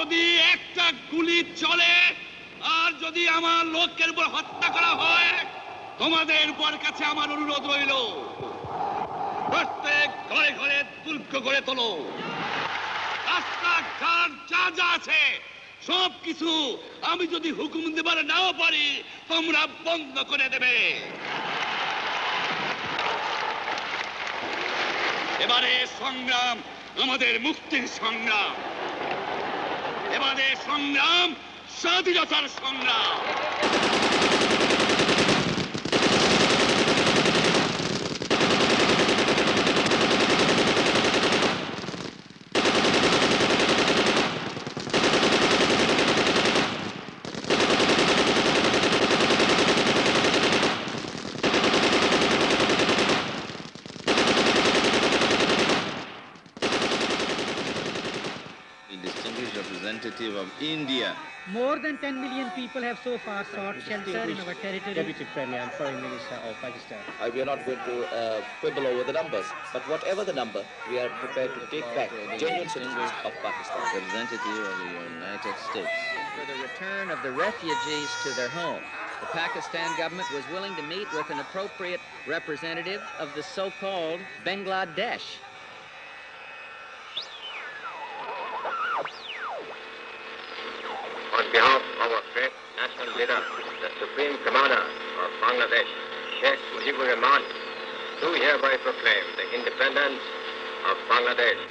যদি একটা গুলি চলে আর যদি আমার লোকের উপর হত্যা করা হয়, তোমাদের উপর কাছে আমার অনুরোধ রইল, প্রত্যেক ঘরে ঘরে দুর্গ গড়ে তোলো, রাস্তাঘাট যা যা আছে সবকিছু আমি যদি হুকুম দেবার নাও পারি তোমরা বন্ধ করে দেবে। এবারে সংগ্রাম আমাদের মুক্তির সংগ্রাম, এবারে সংগ্রাম স্বাধীনতার সংগ্রাম। Of India. More than 10 million people have so far sought shelter in our territory. Deputy Premier and Foreign Minister of Pakistan. We are not going to quibble over the numbers, but whatever the number, we are prepared to take back genuine citizens of Pakistan. Representative of the United States. For the return of the refugees to their home, the Pakistan government was willing to meet with an appropriate representative of the so-called Bangladesh. On behalf of our great national leader, the Supreme Commander of Bangladesh, Sheikh Mujibur Rahman, do hereby proclaim the independence of Bangladesh.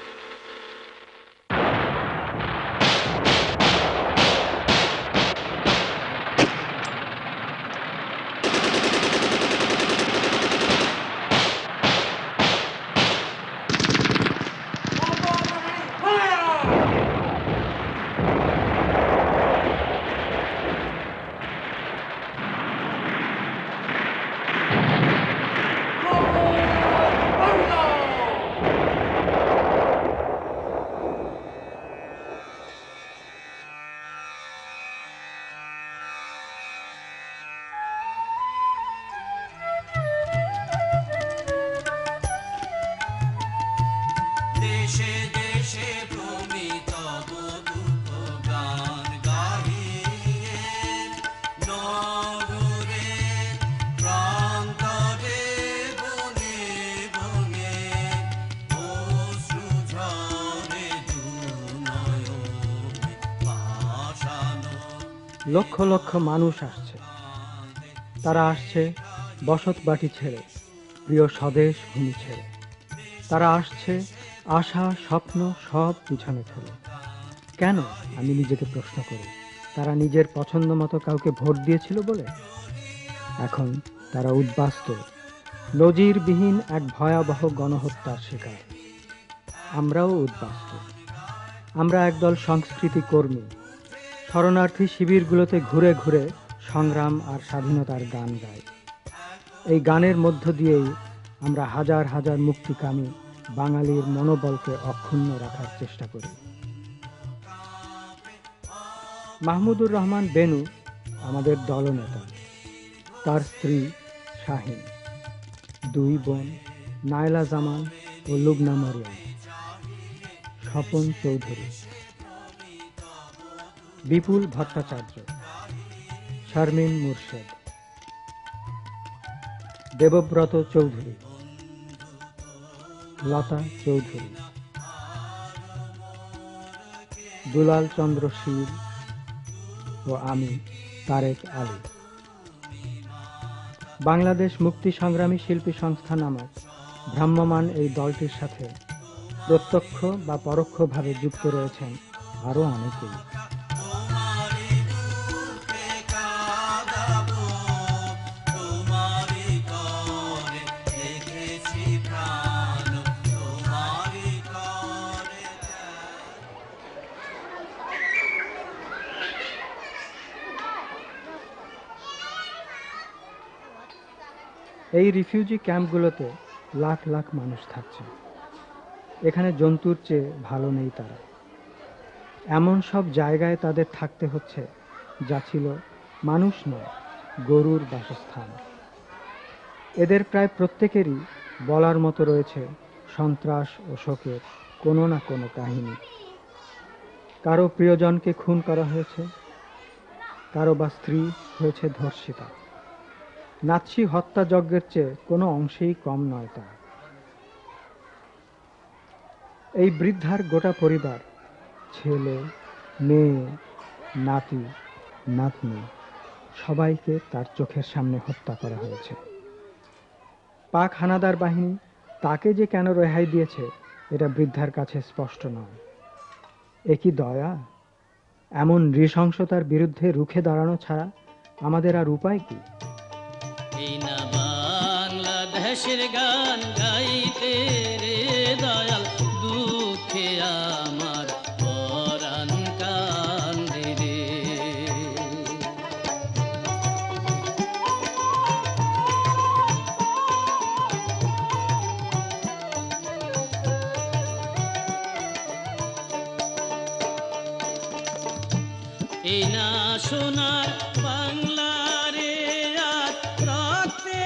Lakh lakh মানুষ আসছে, তারা আসছে বসত বাটি ছেড়ে, প্রিয় স্বদেশ ভূমি ছেড়ে। তারা আসছে আশা স্বপ্ন সব পিছনে ফেলে। কেন, আমি নিজেকে প্রশ্ন করি, তারা নিজের পছন্দ মতো কাউকে ভোট দিয়েছিল বলে? এখন তারা উদ্বাস্ত, নজিরবিহীন এক ভয়াবহ গণহত্যার শিকার। আমরাও উদ্বাস্ত। আমরা একদল সংস্কৃতি কর্মী, শরণার্থী শিবিরগুলোতে ঘুরে ঘুরে সংগ্রাম আর স্বাধীনতার গান গাই। এই গানের মধ্য দিয়েই আমরা হাজার হাজার মুক্তিকামী বাঙালির মনোবলকে অক্ষুণ্ণ রাখার চেষ্টা করি। মাহমুদুর রহমান বেনু আমাদের দলনেতা, তার স্ত্রী শাহিন, দুই বোন নায়লা জামান ও লুবনা মরিয়ম, স্বপন চৌধুরী, বিপুল ভট্টাচার্য, শারমিন মুর্শেদ, দেবব্রত চৌধুরী, লতা চৌধুরী, দুলাল চন্দ্র শীল ও আমি তারেক আলী। বাংলাদেশ মুক্তি সংগ্রামী শিল্পী সংস্থা নামক ভ্রাম্যমাণ এই দলটির সাথে প্রত্যক্ষ বা পরোক্ষভাবে যুক্ত রয়েছেন আরও অনেকেই। এই রিফিউজি ক্যাম্পগুলোতে লাখ লাখ মানুষ থাকছে। এখানে জন্তুর চেয়ে ভালো নেই তারা। এমন সব জায়গায় তাদের থাকতে হচ্ছে যা ছিল মানুষ নয়, গরুর বাসস্থান। এদের প্রায় প্রত্যেকেরই বলার মতো রয়েছে সন্ত্রাস ও শোকের কোনো না কোনো কাহিনী। কারো প্রিয়জনকে খুন করা হয়েছে, কারো বা স্ত্রী হয়েছে ধর্ষিতা। নাৎসি হত্যাযজ্ঞের চেয়ে কোনো অংশেই কম নয় তা। এই বৃদ্ধার গোটা পরিবার, ছেলে, মেয়ে, নাতি, নাতনি, সবাইকে তার চোখের সামনে হত্যা করা হয়েছে। পাক হানাদার বাহিনী তাকে যে কেন রেহাই দিয়েছে এটা বৃদ্ধার কাছে স্পষ্ট নয়। এ কি দয়া? এমন নৃশংসতার বিরুদ্ধে রুখে দাঁড়ানো ছাড়া আমাদের আর উপায় কি? এই না বাংলাদেশের গান গাইতে রে দয়াল, দুঃখে আমার পরাণ কান্দে রে। এই না সোনার বাংলা রে আজ রক্তে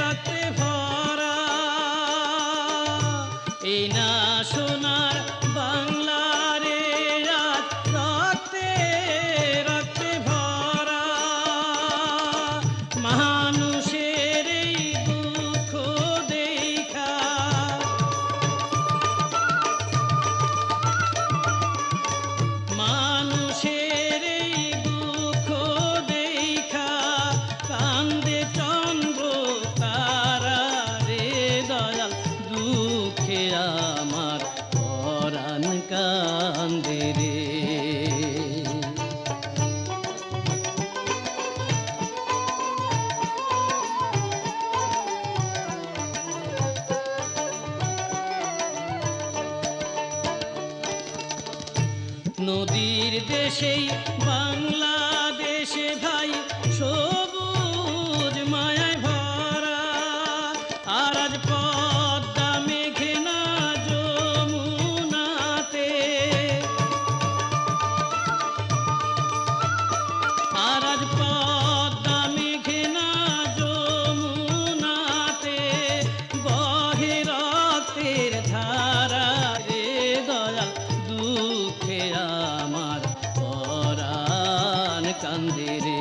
রক্তে ভরা, এই না সোনার বাংলা রে আজ রক্তে রক্তে ভরা। মানুষের এই দুঃখ দেখা, মানুষের এই দুঃখ দেখা কান্দে চন্দ্র তারা রে দয়াল, দুঃখে আমার পরাণ কান্দে রে। নদীর দেশেই বাংলাদেশে ভাই সবুজ মায়ায় ভরা, আর আজ পদ্মা মেঘনা যমুনাতে, আর আজ পদ্মা মেঘনা যমুনাতে বহে রক্তের ধারা রে দয়াল, দুঃখে আমার পরাণ কান্দে রে।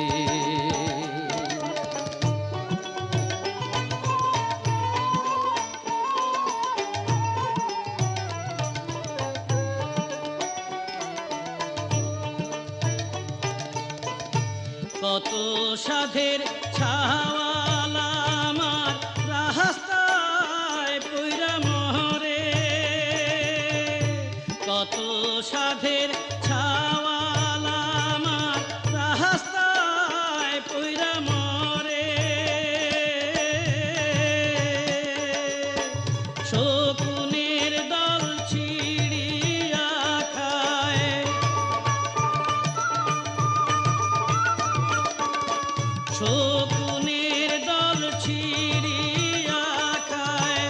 কত সাধের ছাওয়ালা আমার রাস্তায় পইরা মরে, কত সাধের ছাওয়ালা আমার রাস্তায় পইরা মরে। শকুনের দল ছিড়িয়া খায়, শকুনের দল ছিড়িয়া খায়,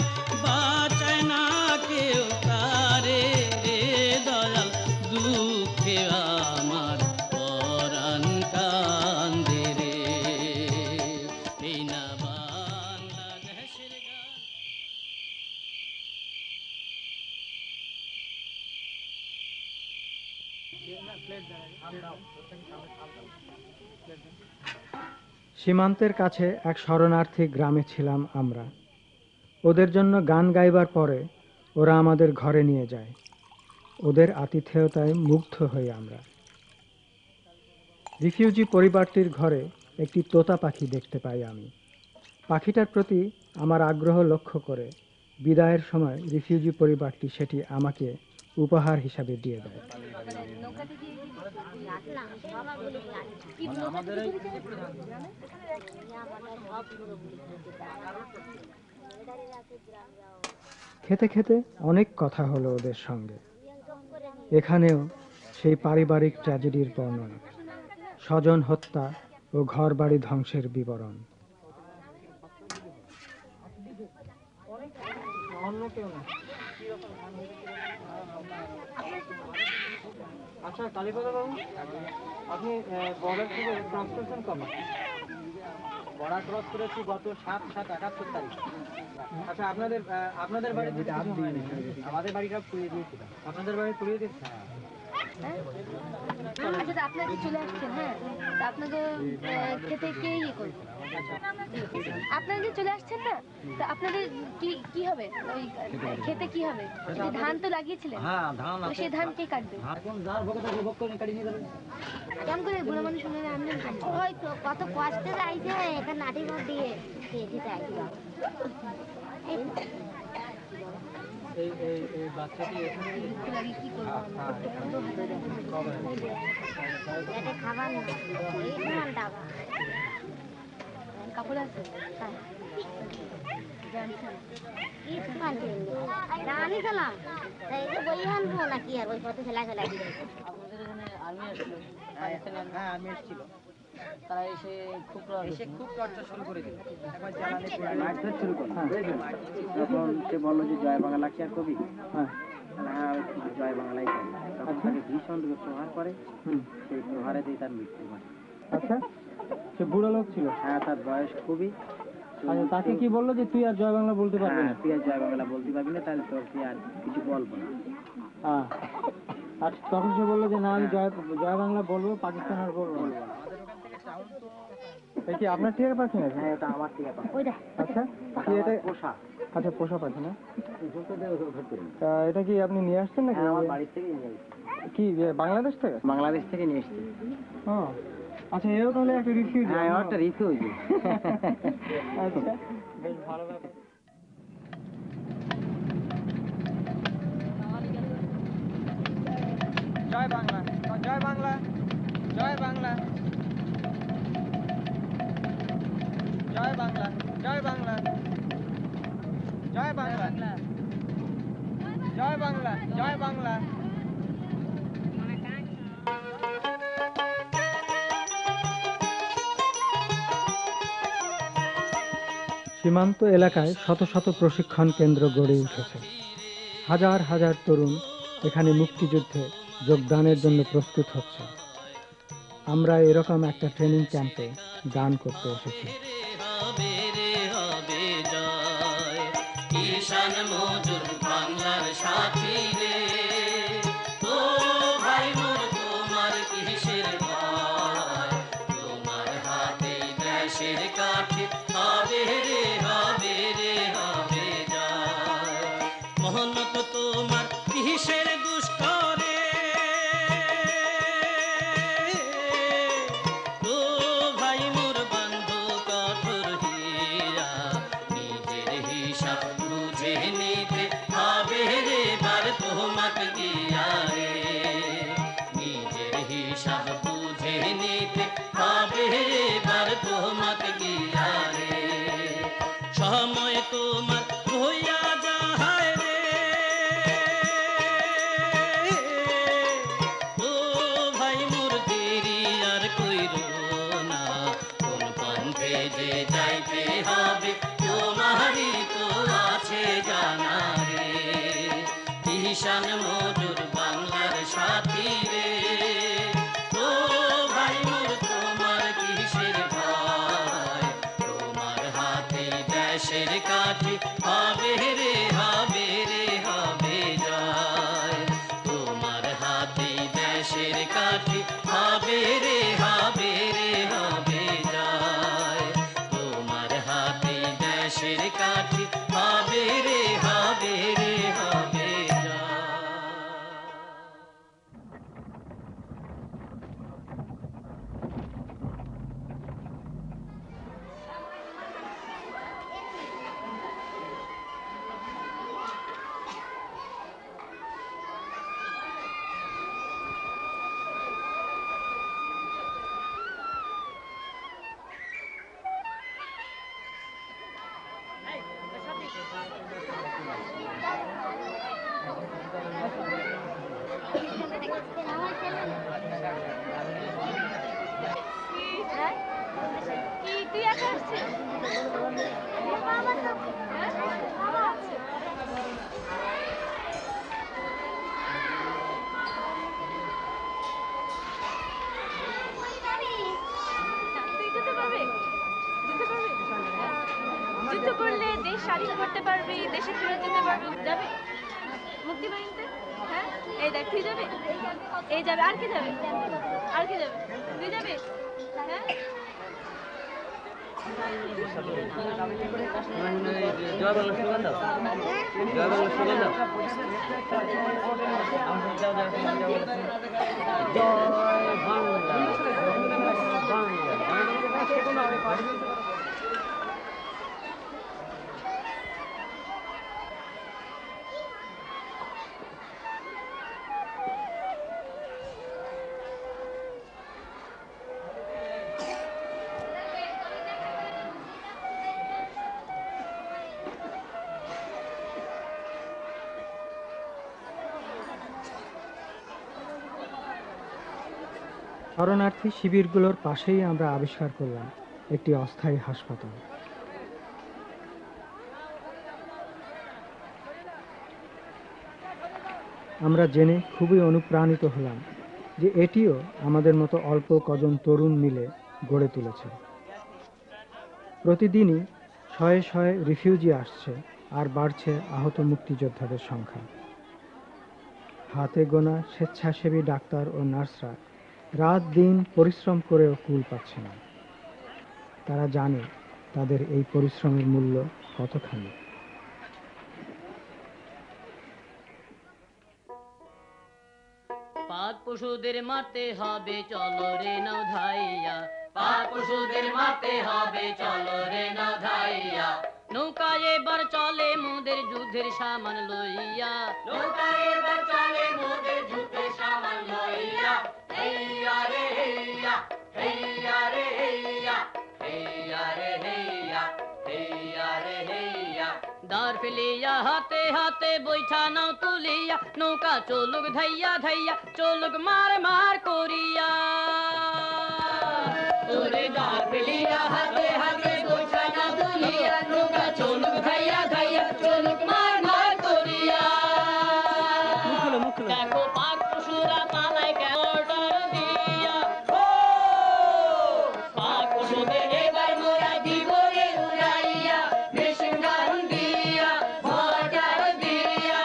বাঁচায় না কেউ তারে রে দয়াল, দুঃখে আমার পরাণ কান্দে রে। এই না বাংলাদেশের গান। সীমান্তের কাছে এক শরণার্থী গ্রামে ছিলাম আমরা। ওদের জন্য গান গাইবার পরে ওরা আমাদের ঘরে নিয়ে যায়। ওদের আতিথেয়তায় মুগ্ধ হই আমরা। রিফিউজি পরিবারটির ঘরে একটি তোতা পাখি দেখতে পাই আমি। পাখিটার প্রতি আমার আগ্রহ লক্ষ্য করে বিদায়ের সময় রিফিউজি পরিবারটি সেটি আমাকে উপহার হিসাবে দিয়ে দেয়। খেতে খেতে অনেক কথা হলো ওদের সঙ্গে। এখানেও সেই পারিবারিক ট্র্যাজেডির বর্ণনা, স্বজন হত্যা ও ঘরবাড়ি ধ্বংসের বিবরণ। আচ্ছা কালীপদ বাবু, আপনি বর্ডার থেকে ক্রস করেছেন কবে? বর্ডার ক্রস করেছি গত 7/7/71 তারিখ। আচ্ছা আপনাদের বাড়ি আমাদের বাড়িটা পুড়িয়ে দিয়েছিল। আপনাদের বাড়ি পুড়িয়ে দিয়েছে? হ্যাঁ? আচ্ছা তা আপনারা যে চলে আসছেন, হ্যাঁ, তা আপনাদের খেতে কে ইয়ে করবে? আপনারা যে চলে আসছেন না, তা আপনাদের কি হবে? ওই খেতে কি হবে? ধান তো লাগিয়েছিলেন, তো সেই ধান কে কাটবে? কেমন করে বুড়ো মানুষ শুনে আনলেন? হয়তো কত কষ্টে যাইছে এখানে নাটি ঘর দিয়ে খেতে চাইছিল। এই বাচ্চাটি এখানে কি করবো খাবার না কাপড় আছে আমি গেলাম বই আনবো নাকি আর ওই পথে ফেলা ফেলা আপনাদের এখানে আর্মি আসছিল? হ্যাঁ আর্মি এসেছিল, তারা এসে খুব টর্চার শুরু করে দিল। একবার শুরু করে তখন সে বললো যে জয় বাংলা কে কবি, হ্যাঁ জয় বাংলাই কবি। তখন তাকে ভীষণ প্রহার করে, সেই প্রহারে দিয়ে তার মৃত্যু হয়। আচ্ছা, সে বুড়ো লোক ছিল? হ্যাঁ, তার বয়স খুবই। আচ্ছা, তাকে কি বললো যে তুই আর জয় বাংলা বলতে পারবি না? তুই আর জয় বাংলা বলতে পারবি না, তাহলে তোকে আর কিছু বলবো না। আর তখন সে বললো যে না আমি জয় বাংলা বলবো, পাকিস্তান আর বলবো না। এটা কি আপনার টিয়ার পাখি নাকি? হ্যাঁ, এটা আমার টিয়া পাখি। আচ্ছা, কি এটা পোষা? আচ্ছা, পোষা পাখি না? এটা কি আপনি নিয়ে আসছেন নাকি? আমার বাড়ির থেকে নিয়ে আসছি। কি বাংলাদেশ থেকে? বাংলাদেশ থেকে নিয়ে এসছি। আচ্ছা, এও তাহলে একটা রিফিউজি? হ্যাঁ, একটা রিফিউজি। আচ্ছা, বেশ ভালো ব্যাপার। জয় বাংলা, জয় বাংলা, জয় বাংলা, জয় বাংলা, জয় বাংলা, জয় বাংলা, জয় বাংলা, জয় বাংলা। সীমান্ত এলাকায় শত শত প্রশিক্ষণ কেন্দ্র গড়ে উঠেছে। হাজার হাজার তরুণ এখানে মুক্তিযুদ্ধে যোগদানের জন্য প্রস্তুত হচ্ছে। আমরা এরকম একটা ট্রেনিং ক্যাম্পে গান করতে এসেছি। ঈশান মজুর বাংলার সাথী রে, ও ভাই মোর তোমার কিসের ভয়, তোমার হাতে দেশের কাঠি হবে রে, হবে রে, হবে যায়। মহনত তোমার কিসের দুষ্করে, ও ভাই মোর বন্ধু কঠোর হীরা, নিজের হিসাব বুঝে নিতে হবে রে বার তোমাকে গিয়া রে, নিজের হিসাব বুঝে নিতে হবে রে বার তোমাকে গিয়া রে। সময় তোমার হইয়া যায় রে, ও ভাই মোর দেরি আর কইরো না, কোন পন্থে যে যাইতে হবে তোমারই তো আছে জানা রে। ঈশান মজুর বাংলার সাথী রে, ও ভাই মোর তোমার কিসের ভয়, তোমার হাতে দেশের কাঠি হবে রে, হবে রে, হবে যায়। তোমার হাতে দেশের কাঠি হবে রে, হবে রে, হবে যায়। তোমার হাতে দেশের কাঠি হবে রে, হবে রে, হবে যায়। তুই একা আসছিস? বাবা তো বাবা আছে। তুই যেতে পারবি? যেতে পারবি? যুদ্ধ করলে দেশ স্বাধীন করতে পারবি, দেশে ফিরে যেতে পারবি, যাবি মুক্তি বাহিনীতে? হ্যাঁ এই দেখ তুই যাবে, এই যাবে, আর কে যাবে, আর কে যাবে, তুই যাবে, হ্যাঁ জয় বাংলা স্লোগান দাও, জয় বাংলা স্লোগান দাও, জয় বাংলা, শরণার্থী শিবিরগুলোর পাশেই আমরা আবিষ্কার করলাম একটি অস্থায়ী হাসপাতাল। আমরা জেনে খুবই অনুপ্রাণিত হলাম যে এটিও আমাদের মতো অল্প কজন তরুণ মিলে গড়ে তুলেছে। প্রতিদিনই শয়ে শয়ে রিফিউজি আসছে আর বাড়ছে আহত মুক্তিযোদ্ধাদের সংখ্যা। হাতে গোনা স্বেচ্ছাসেবী ডাক্তার ও নার্সরা রাত দিন পরিশ্রম করেও কুল পাচ্ছে না। তারা জানে তাদের এই পরিশ্রমের মূল্য কতখানি। পাক পশুদের মারতে হবে চলো রে নাও ধাইয়া, পাক পশুদের মারতে হবে চলো রে নাও ধাইয়া, নৌকা এবার চলে মোদের যুদ্ধের সামান লইয়া, নৌকা এবার চলে মোদের যুদ্ধের সামান লইয়া, হেইয়া রে হেইয়া, হেইয়া রে হেইয়া, হেইয়া রে হেইয়া, হেইয়া রে হেইয়া, দাঁড় ফেলিয়া হাতে হাতে বৈঠা নাও তুলিয়া, নৌকা চলুক ধাইয়া ধাইয়া, চলুক মার মার করিয়া, তোরে দাঁড় ফেলিয়া হাতে হাতে বৈঠা নাও তুলিয়া, নৌকা চলুক ধাইয়া ধাইয়া, চলুক মার মার করিয়া। দেখো পাক পশুরা পালায় অর্ডার দিয়া, ও পাক পশুদের এবার মোরা দিব রে উড়াইয়া, মেশিন গান দিয়া অর্ডার দিয়া,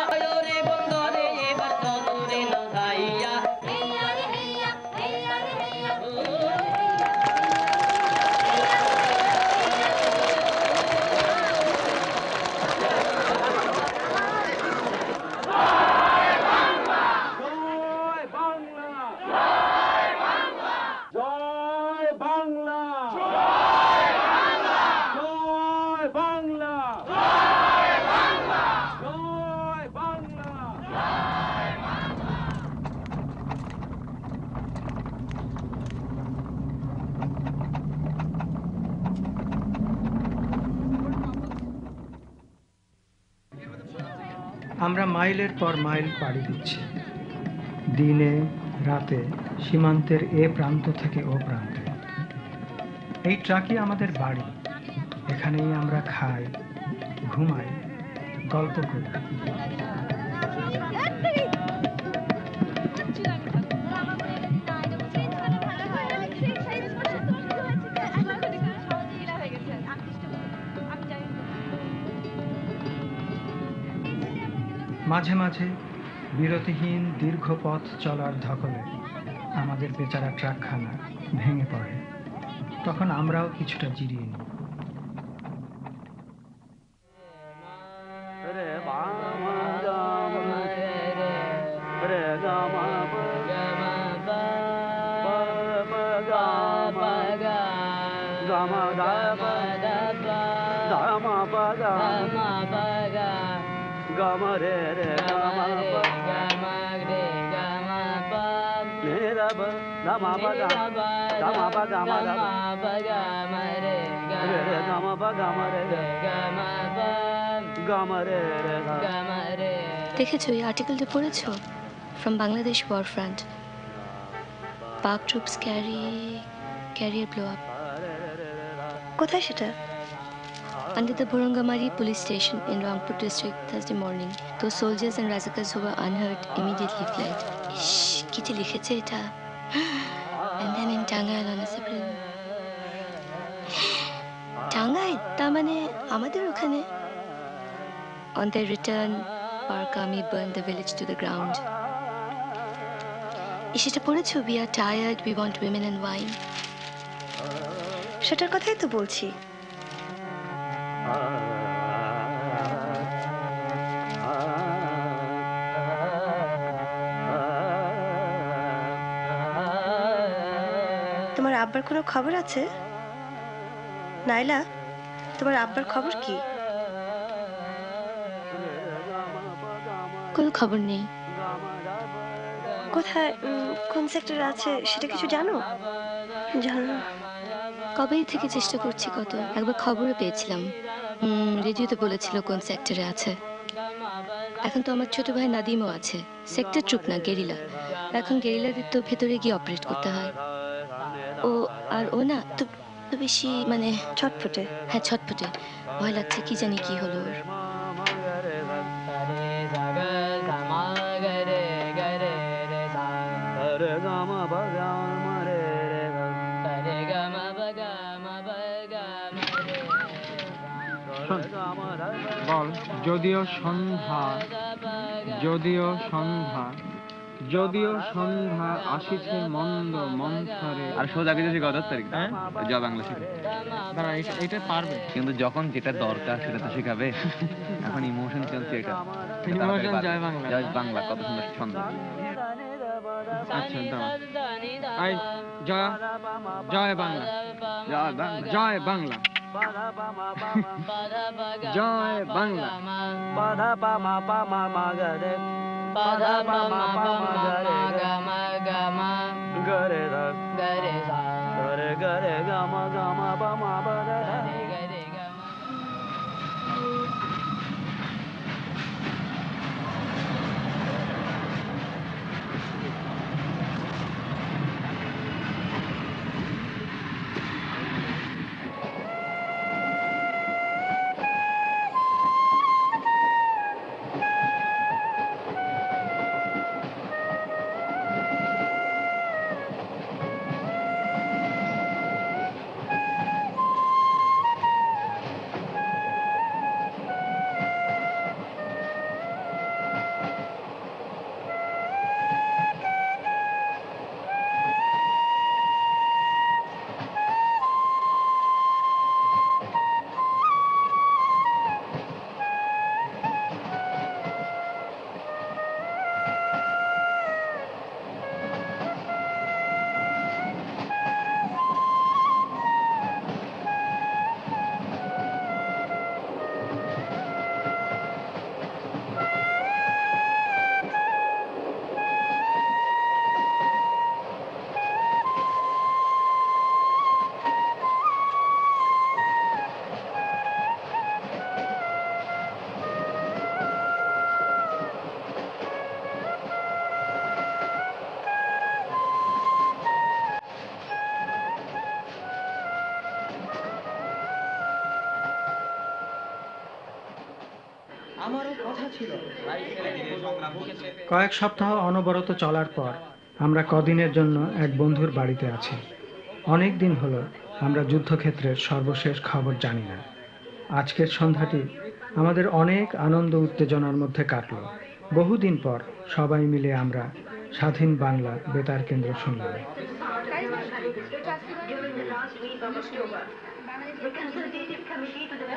রে বন্দরে এবার চলো রে নৌধাইয়া, হেইয়া রে হেইয়া, হেইয়া রে হেইয়া, আমরা মাইলের পর মাইল পাড়ি দিচ্ছি, দিনে রাতে সীমান্তের এ প্রান্ত থেকে ও প্রান্তে। এই ট্রাকই আমাদের বাড়ি, এখানেই আমরা খাই, ঘুমাই, গল্প করি। মাঝে মাঝে বিরতিহীন দীর্ঘ পথ চলার ধকলে আমাদের বেচারা ট্রাকখানা ভেঙে পড়ে, তখন আমরাও কিছুটা জিরিয়ে নিই। দেখেছো এই আর্টিকেলটা পড়েছো? ফ্রম বাংলাদেশ ওয়ার ফ্রন্ট, পাক ট্রুপস ক্যারিয়ার ব্লো আপ। কোথায় সেটা? Under the Bhorangamari police station in Rangpur district Thursday morning. Those soldiers and Razakas who were unhurt immediately fled. Shh, কিতে লিখেছে এটা? And then in Tangail on a separate... Tangail, তার মানে আমাদের ওখানে? On their return, Park army burned the village to the ground. সেটা পড়েছো? We are tired, we want women and wine. সেটার কথাই তো বলছি। তোমার আব্বার কোনো খবর আছে? নাইলা, তোমার আব্বার খবর কি? কোনো খবর নেই। কোথায় কোন সেক্টরে আছে সেটা কিছু জানো? জানো না? কবেই থেকে চেষ্টা করছি কত, একবার খবরও পেয়েছিলাম, রেডিওতে বলেছিল কোন সেক্টরে আছে। এখন তো আমার ছোট ভাই নাদিমও আছে, সেক্টর ট্রুপ না, গেরিলা। এখন গেরিলাদের তো ভেতরে গিয়ে অপারেট করতে হয়। ও আর ও না তো বেশি মানে ছটফটে। হ্যাঁ ছটফটে, ভয় লাগছে কি জানি কি হলো ওর। বল যদিও সন্ধ্যা, যদিও সন্ধ্যা, যদিও সন্ধ্যা আসিছে মন্দ মন্থরে। আর সোজা কিছু শিখাও 10 তারিখ জয় বাংলা শিখে। দাঁড়া, এটা পারবে কিন্তু যখন যেটা দরকার সেটা তো শিখাবে। এখন ইমোশন চলছে, এটা ইমোশন জয় বাংলা। জয় বাংলা কত সুন্দর ছন্দ। আচ্ছা দাঁড়া, আই জয়, জয় বাংলা, জয় বাংলা, জয় বাংলা, জয় বাংলা। পাধা পা মা পা মা মা গা রে, পাধা পা মা পা মা গা রে গা মা গা মা গা রে ধা গা রে সা গা রে গা মা পা মা পা রে গা রে গা মা। কয়েক সপ্তাহ অনবরত চলার পর আমরা কদিনের জন্য এক বন্ধুর বাড়িতে আছি। অনেক দিন হলো আমরা যুদ্ধক্ষেত্রের সর্বশেষ খবর জানি না। আজকের সন্ধ্যাটি আমাদের অনেক আনন্দ উত্তেজনার মধ্যে কাটল। বহুদিন পর সবাই মিলে আমরা স্বাধীন বাংলা বেতার কেন্দ্র শুনলাম। The Consultative Committee to the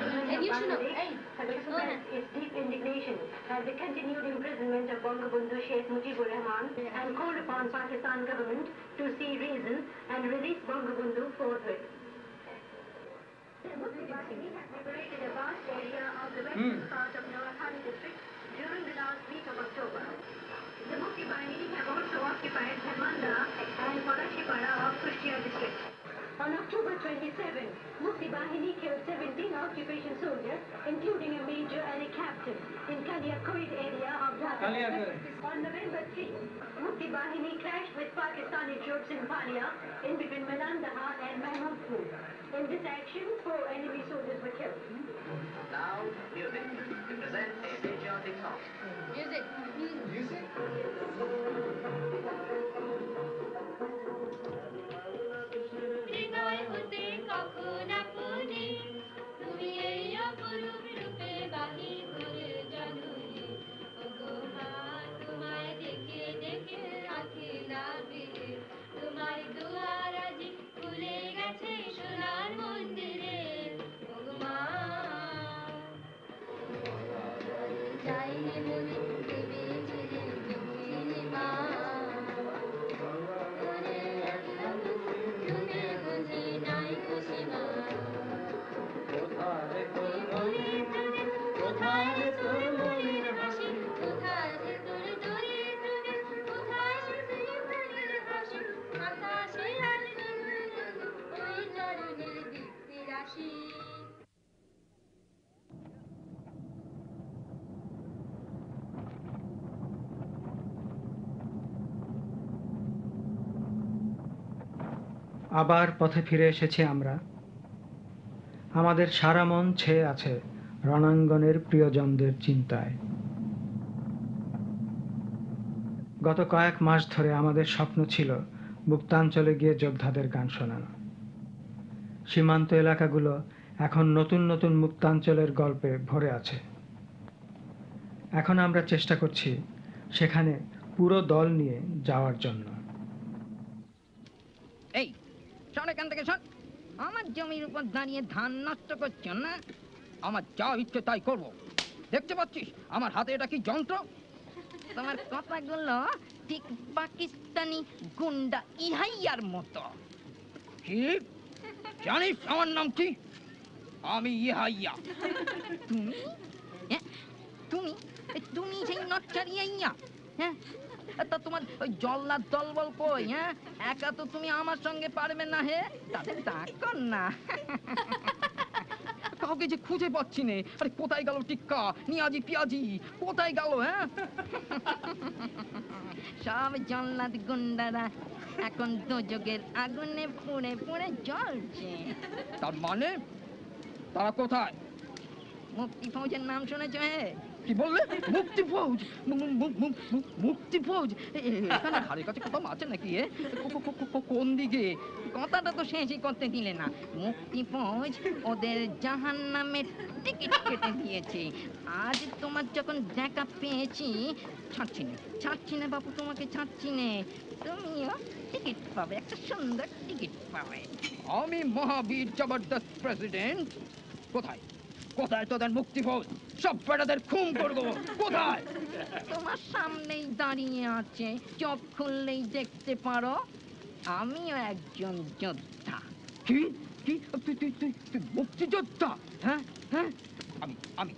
its deep indignation at the continued imprisonment of Bangabandhu Sheikh Mujibur Rahman and called upon Pakistan government to see reason and release Bangabandhu forthwith. The Mufti Bahini has liberated a vast area of the western part of Noakhali district during the last week of October. The Mufti Bahini have also occupied Dharmanda and Palachipara of Kushtia district. On October 27, Mufti Bahini killed 17 occupation soldiers, including a major and a captain, in Kaliakoid area of Dhaka. On November 3, Mufti Bahini clashed with Pakistani troops in Palia, in between Melandaha and Mahmudpur. In this action, 4 enemy soldiers were killed. Now, music. To present a patriotic song. Music. Music. হৃদয় হতে কখন আপনি তুমি এই অপরূপ রূপে বাহির করে জানুনি ওগো মা তোমায় দেখে দেখে আঁখি লাগবে আবার পথে ফিরে এসেছি আমরা। আমাদের সারা মন ছেয়ে আছে রণাঙ্গনের প্রিয়জনদের চিন্তায়। গত কয়েক মাস ধরে আমাদের স্বপ্ন ছিল মুক্তাঞ্চলে গিয়ে যোদ্ধাদের গান শোনানো। সীমান্ত এলাকাগুলো এখন নতুন নতুন মুক্তাঞ্চলের গল্পে ভরে আছে। এখন আমরা চেষ্টা করছি সেখানে পুরো দল নিয়ে যাওয়ার জন্য। এই শোন, এখান থেকে শোন। আমার জমির উপর দাঁড়িয়ে ধান নষ্ট করছো না? আমার যা ইচ্ছে তাই করবো। দেখতে পাচ্ছিস আমার হাতে এটা কি যন্ত্র? তোমার কথাগুলো ঠিক পাকিস্তানি গুন্ডা ইহাইয়ার মতো। কি জানিস আমার নাম কি? আমি ইহাইয়া। তুমি তুমি তুমি সেই নচ্চারি ইয়া? হ্যাঁ, তা তোমার ওই জল্লাদ দলবল কই? হ্যাঁ, একা তো তুমি আমার সঙ্গে পারবে না। হে, তাদের ডাকো না। কাউকে যে খুঁজে পাচ্ছি নে। আরে কোথায় গেল টিক্কা, নিয়াজি, পিয়াজি কোথায় গেল? হ্যাঁ, সব জল্লাদ গুন্ডারা এখন দোজগের আগুনে পুড়ে পুড়ে জ্বলছে। তার মানে তারা কোথায়? মুক্তি ফৌজের নাম শুনেছ? হে, কি বললে? মুক্তি ফৌজ? মুক্তি ফৌজ এখানে ধারে কাছে কোথাও আছে নাকি? কোন দিকে? কথাটা তো শেষই করতে দিলে না। মুক্তি ফৌজ ওদের জাহান্নামের টিকিট কেটে দিয়েছে। আজ তোমার যখন দেখা পেয়েছি, ছাড়ছি না বাবু, তোমাকে ছাড়ছি না। তুমিও টিকিট পাবে, একটা সুন্দর টিকিট পাবে। আমি মহাবীর জবরদস্ত প্রেসিডেন্ট। কোথায় কোথায় তোদের মুক্তি ফৌজ? সব বেটাদের খুন করবো। কোথায়? তোমার সামনেই দাঁড়িয়ে আছে, চোখ খুললেই দেখতে পারো। আমিও একজন যোদ্ধা। কি কি তুই মুক্তিযোদ্ধা? হ্যাঁ হ্যাঁ, আমি আমি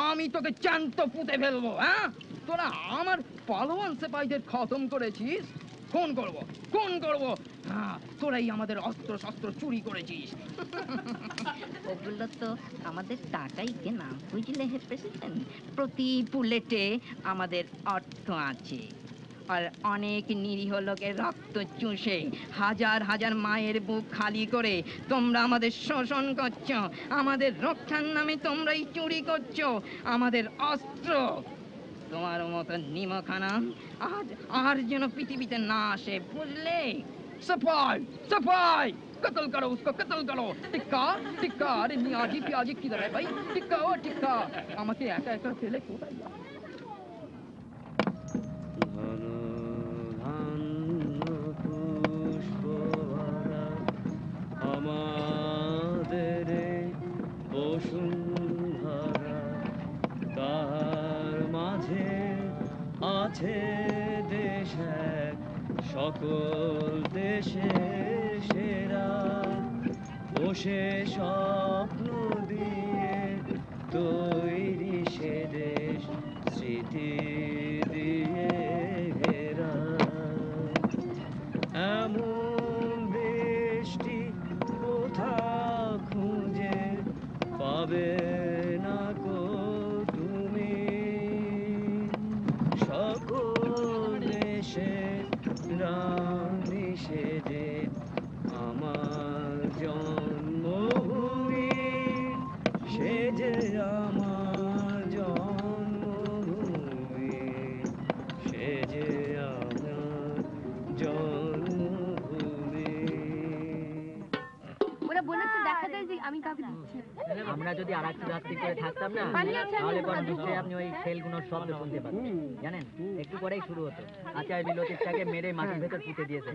আমি তোকে জ্যান্ত পুঁতে ফেলবো। হ্যাঁ, তোরা আমার পালোয়ান সিপাহীদের খতম করেছিস, খুন করবো খুন করবো। হ্যাঁ, তোরাই আমাদের অস্ত্র শস্ত্র চুরি করেছিস। ওগুলো তো আমাদের টাকাই কেনা, বুঝলে হে প্রেসিডেন্ট। প্রতি বুলেটে আমাদের অর্থ আছে। আর অনেক নিরীহ লোকের রক্ত চুষে হাজার হাজার মায়ের বুক খালি করে তোমরা আমাদের শোষণ করছো। আমাদের রক্ষার নামে তোমরাই চুরি করছো আমাদের অস্ত্র। তোমার মতো নিমখানা আজ আর যেন পৃথিবীতে না আসে, বুঝলে? सफाई सफाई, कत्ल करो उसको, कत्ल करो। टिक्का टिक्का, अरे नियाजी पियाजी किधर है भाई? टिक्का ओ टिक्का, আমাকে একা একা ফেলে কোথায় যাও? আমাদের বসুন্ধরা, তার মাঝে আছে দেশ এক, সকল দেশের সেরা। বসে স্বপ্ন দিয়ে তৈরি সে দেশ, স্মৃতি দিয়ে ঘেরা। এমন দেশটি কোথাও খুঁজে পাবে না কো তুমি। সকল দেশের রানী সেজে আমার জন্মভূমি, সেজে আমার জন্মভূমি, সেজে আমার জন্মভূমি। ওরা বলেছে দেখা যায় যে আমি কাউকে দিচ্ছি। আমরা যদি আর একটু রাত্রি করে থাকতাম না, তাহলে পরে নিশ্চয়ই আপনি ওই খেলগুলোর শব্দ শুনতে পাচ্ছেন। জানেন, একটু পরেই শুরু হতো। আচ্ছা, বিলতিটাকে মেরে মাটির ভেতর পুঁতে দিয়েছে।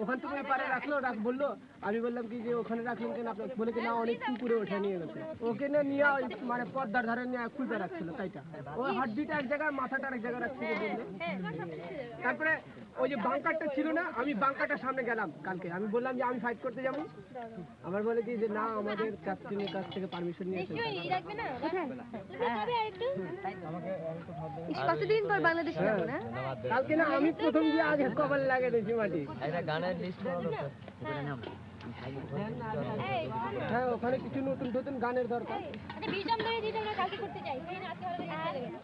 ওখান থেকে পারে রাখলো, বললো। আমি বললাম কি যে ওখানে রাখলেন কেন আপনার? বলে কি না, অনেক পুকুরে ওঠে নিয়ে গেছে। ওকে নিয়ে মানে পর্দার ধারে নিয়ে খুলতে রাখছিল, তাইটা ওর হাড্ডিটা এক জায়গায়, মাথাটা এক জায়গায় রাখছিল। তারপরে ওই যে বাংকারটা ছিল না, আমি বাংকারটার সামনে গেলাম কালকে। আমি বললাম যে আমি ফাইট করতে যাবো। আমার বলে কি যে না, আমাদের ক্যাপ্টেনের কাছ থেকে পারমিশন নিয়েছে। কতদিন পর বাংলাদেশে যাবো না? কালকে না, আমি প্রথম দিয়ে আগে কপাল লাগিয়ে দিয়েছি মাটি। গানের লিস্ট হ্যাঁ, ওখানে কিছু নতুন নতুন গানের দরকার।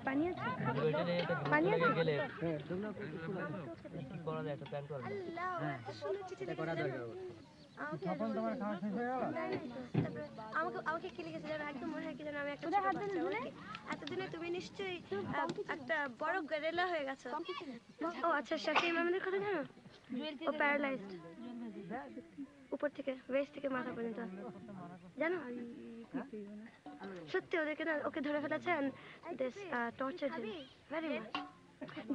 পানি আছে? পানি আছে? করা যায়, একটা প্ল্যান করবো। হ্যাঁ, এটা করা দরকার। আমাকে কি লিখেছে জানো? একদম মনে হয় কি জানো, আমি একটা এতদিনে তুমি নিশ্চয়ই একটা বড় গেরিলা হয়ে গেছো। ও আচ্ছা, শাফি ইমামের কথা জানো? ও প্যারালাইজড উপর থেকে ওয়েস্ট থেকে মাথা পর্যন্ত, জানো? সত্যি ওদেরকে না, ওকে ধরে ফেলেছে দিস টর্চার ভেরি মাচ।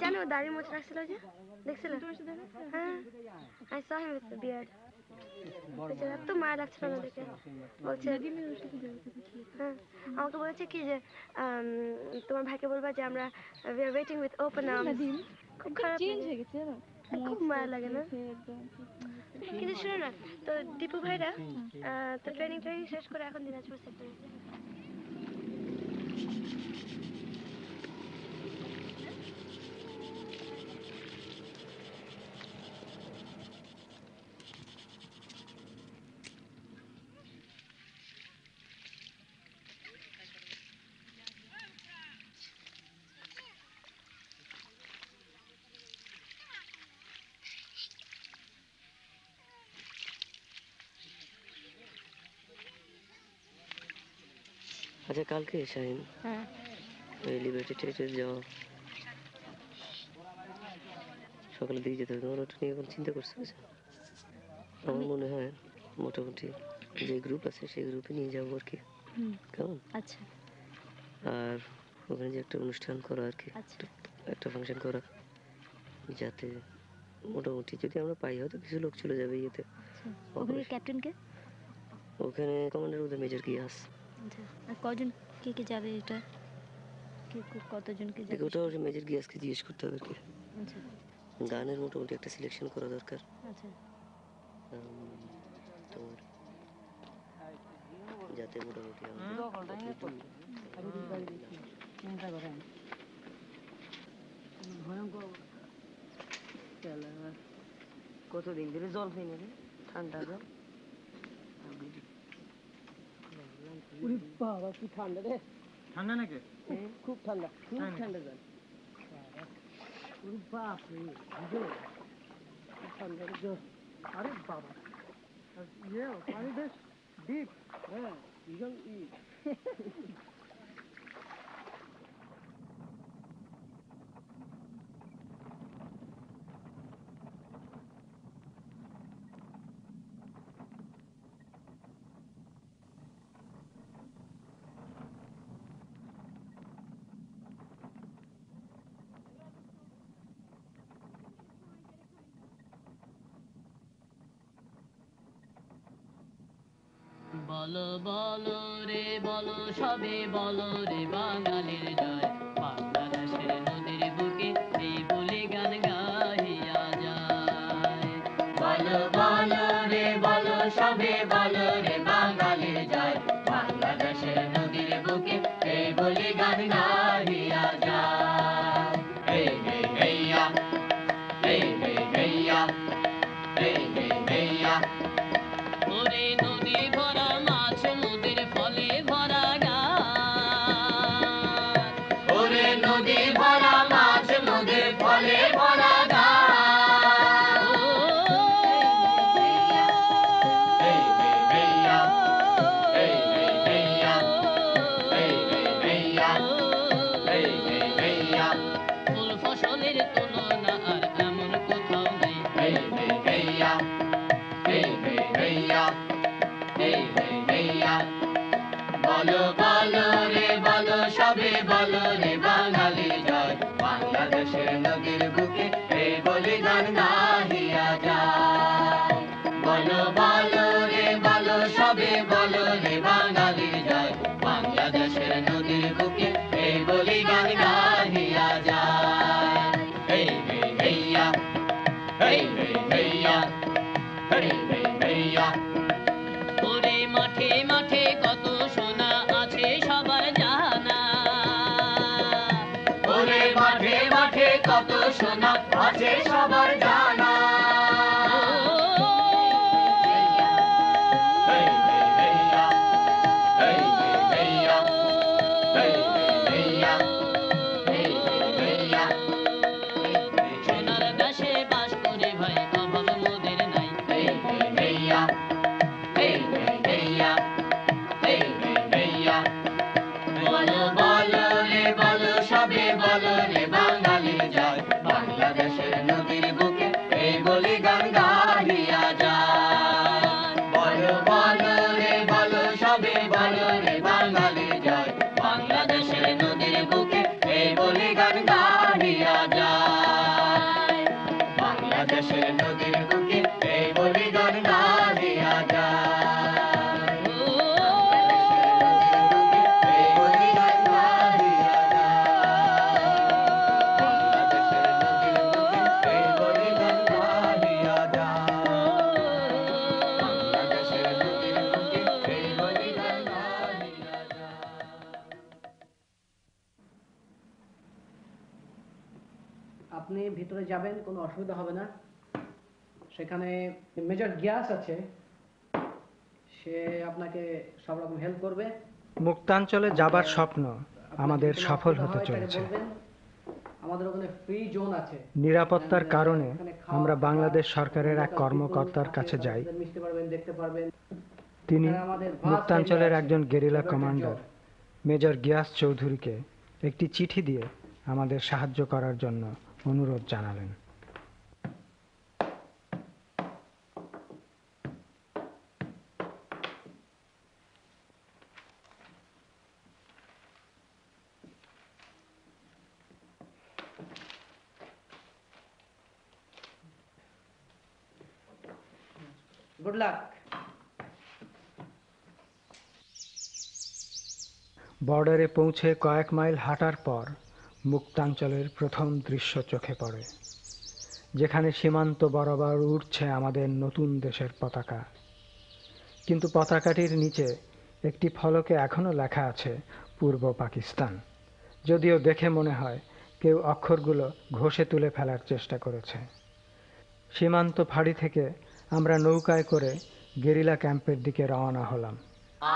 জানো দাড়ি মোছা রাখছিল যে, দেখছিল? হ্যাঁ, আই সা হিম উইথ দ্য বিয়ার্ড। এত মায়া লাগছিল না দেখে। বলছে হ্যাঁ, আমাকে বলেছে কি যে তোমার ভাইকে বলবা যে আমরা we are waiting with open arms. খুব খারাপ চেঞ্জ হয়ে গেছে না, খুব মায়া লাগে না? কিন্তু শোনো না, তো দীপু ভাইরা তো ট্রেনিং শেষ করে এখন দিনাজপুর সেক্টরে। আচ্ছা, কালকে শাহিন ওই লিবার্টি টেটে যাওয়া সকালে দিয়ে যেতে হবে, তোমার ওটা নিয়ে এখন চিন্তা করছো? আমার মনে হয় মোটামুটি যে গ্রুপ আছে সেই গ্রুপে নিয়ে যাবো আর কি। কেমন? আচ্ছা। আর ওখানে যে একটা অনুষ্ঠান করা আর কি, একটা ফাংশন করা, যাতে মোটামুটি যদি আমরা পাই হয়তো কিছু লোক চলে যাবে ইয়েতে। ওখানে ক্যাপ্টেন কে? ওখানে কমান্ডার ওদের মেজর গিয়াস। আচ্ছা, আর কজন কে যাবে এটা? কতজনকে যাবে? ওটা ওর মেজর গিয়াসকে জিজ্ঞেস করতে হবে আর কি। আচ্ছা, গানের মোটামুটি একটা সিলেকশন করা দরকার। আচ্ছা, তোমার যাতে মোটামুটি ভয়ঙ্কর কতদিন ধরে জল খাই না রে, ঠান্ডা জল। বাবা কি ঠান্ডা রে! ঠান্ডা নাকি? খুব ঠান্ডা, খুব ঠান্ডা জল। বাপ রে, ঠান্ডা জল। আরে বাবা, ইয়ে পানি বেশ ডিপ। হ্যাঁ, ভীষণ বলো বলো রে বলো সবে বলো রে বাঙালির জয়, বাংলাদেশের নদীর বুকে এই বলে গান গাহিয়া যায়। বলো বলো রে বলো সবে বলো রে বাঙালির জয়, বাংলাদেশের নদীর বুকে এই বলে গান গাহিয়া যায়। হে হে হেইয়া, হে হে হেইয়া, হে হে হেইয়া। ওরে নদী ভরা মাছ, নদীর ফলে ভরা গান। ওরে নদী ভরা মাছ, নদীর ফলে ভরা গান। এই হে হেইয়া, এই হে হেইয়া, এই হে হেইয়া, এই হে হেইয়া। ফুল ফসলের তুলনা আর এমন কোথাও নেই। এই হে হেইয়া, এই হে হেইয়া, এই হে হেইয়া। বলো বলো রে বলো সবে বলো রে বাঙালি জয়, বাংলাদেশের নদীর বুকে এই বলে গান গাহিয়া যায়। বলো বলো রে বলো সবে বলো রে বাঙালি জয়, বাংলাদেশের নদীর বুকে এই বলে গান গাহিয়া যায়। এই হে হেইয়া, এই হে হেইয়া, এই হে হেইয়া। ওরে মাঠে মাঠে কত সোনা আছে সবার জানা। ওরে মাঠে মাঠে কত সোনা আছে সবার জানা। এই হে হেইয়া, এই হে হেইয়া, এই হে হেইয়া, এই হে হেইয়া। সোনার দেশে বাস করে ভাই, অভাব মোদের নাই। এই হে হেইয়া। আপনি ভিতরে যাবেন, কোনো অসুবিধা হবে না। সেখানে মেজর গিয়াস আছে, সে আপনাকে সব রকম হেল্প করবে। মুক্তাঞ্চলে যাবার স্বপ্ন আমাদের সফল হতে চলেছে। আমাদের ওখানে ফ্রি জোন আছে। নিরাপত্তার কারণে আমরা বাংলাদেশ সরকারের এক কর্মকর্তার কাছে যাই। মিশতে পারবেন, দেখতে পারবেন। তিনি মুক্তাঞ্চলের একজন গেরিলা কমান্ডার মেজর গিয়াস চৌধুরীকে একটি চিঠি দিয়ে আমাদের সাহায্য করার জন্য অনুরোধ জানালেন। Good luck. বর্ডারে পৌঁছে কয়েক মাইল হাঁটার পর মুক্তাঞ্চলের প্রথম দৃশ্য চোখে পড়ে, যেখানে সীমান্ত বরাবর উঠছে আমাদের নতুন দেশের পতাকা। কিন্তু পতাকাটির নিচে একটি ফলকে এখনো লেখা আছে পূর্ব পাকিস্তান, যদিও দেখে মনে হয় কেউ অক্ষরগুলো ঘষে তুলে ফেলার চেষ্টা করেছে। সীমান্ত ফাঁড়ি থেকে আমরা নৌকায় করে গেরিলা ক্যাম্পের দিকে রওনা হলাম।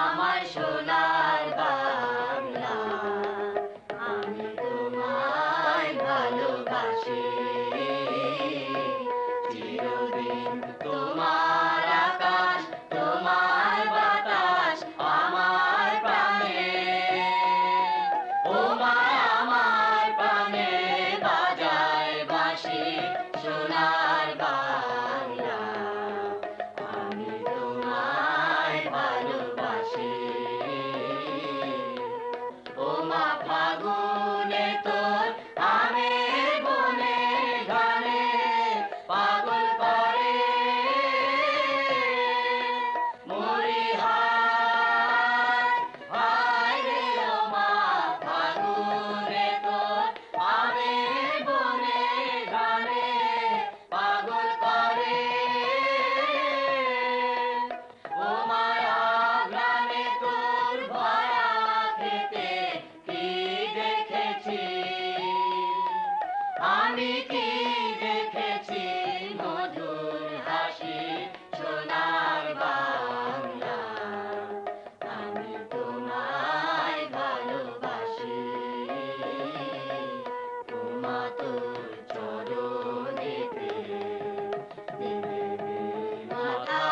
আমার সোনার বাংলা, আমি তোমায় ভালোবাসি, চিরদিন তোমার আকাশ, তোমার বাতাস আমার প্রাণে, ও মা আমার প্রাণে বাজায় বাঁশি সোনার বাংলা, আমি তোমায় ভালোবাসি, ও মা ফাগুনে তোর আমের বনে গানে পাগল করে মরিহাট, হায় রে ও মা ফাগুনে তোর আমের বনে গানে পাগল করে, ও মায়া গ্রামে তোর ভরা খেতে কি দেখেছি, আমি কি দেখেছি মধুর হাসি সোনার বাংলা, আমি তোমায় ভালোবাসি, তোমা তোর চরণেতে দেবে মাথা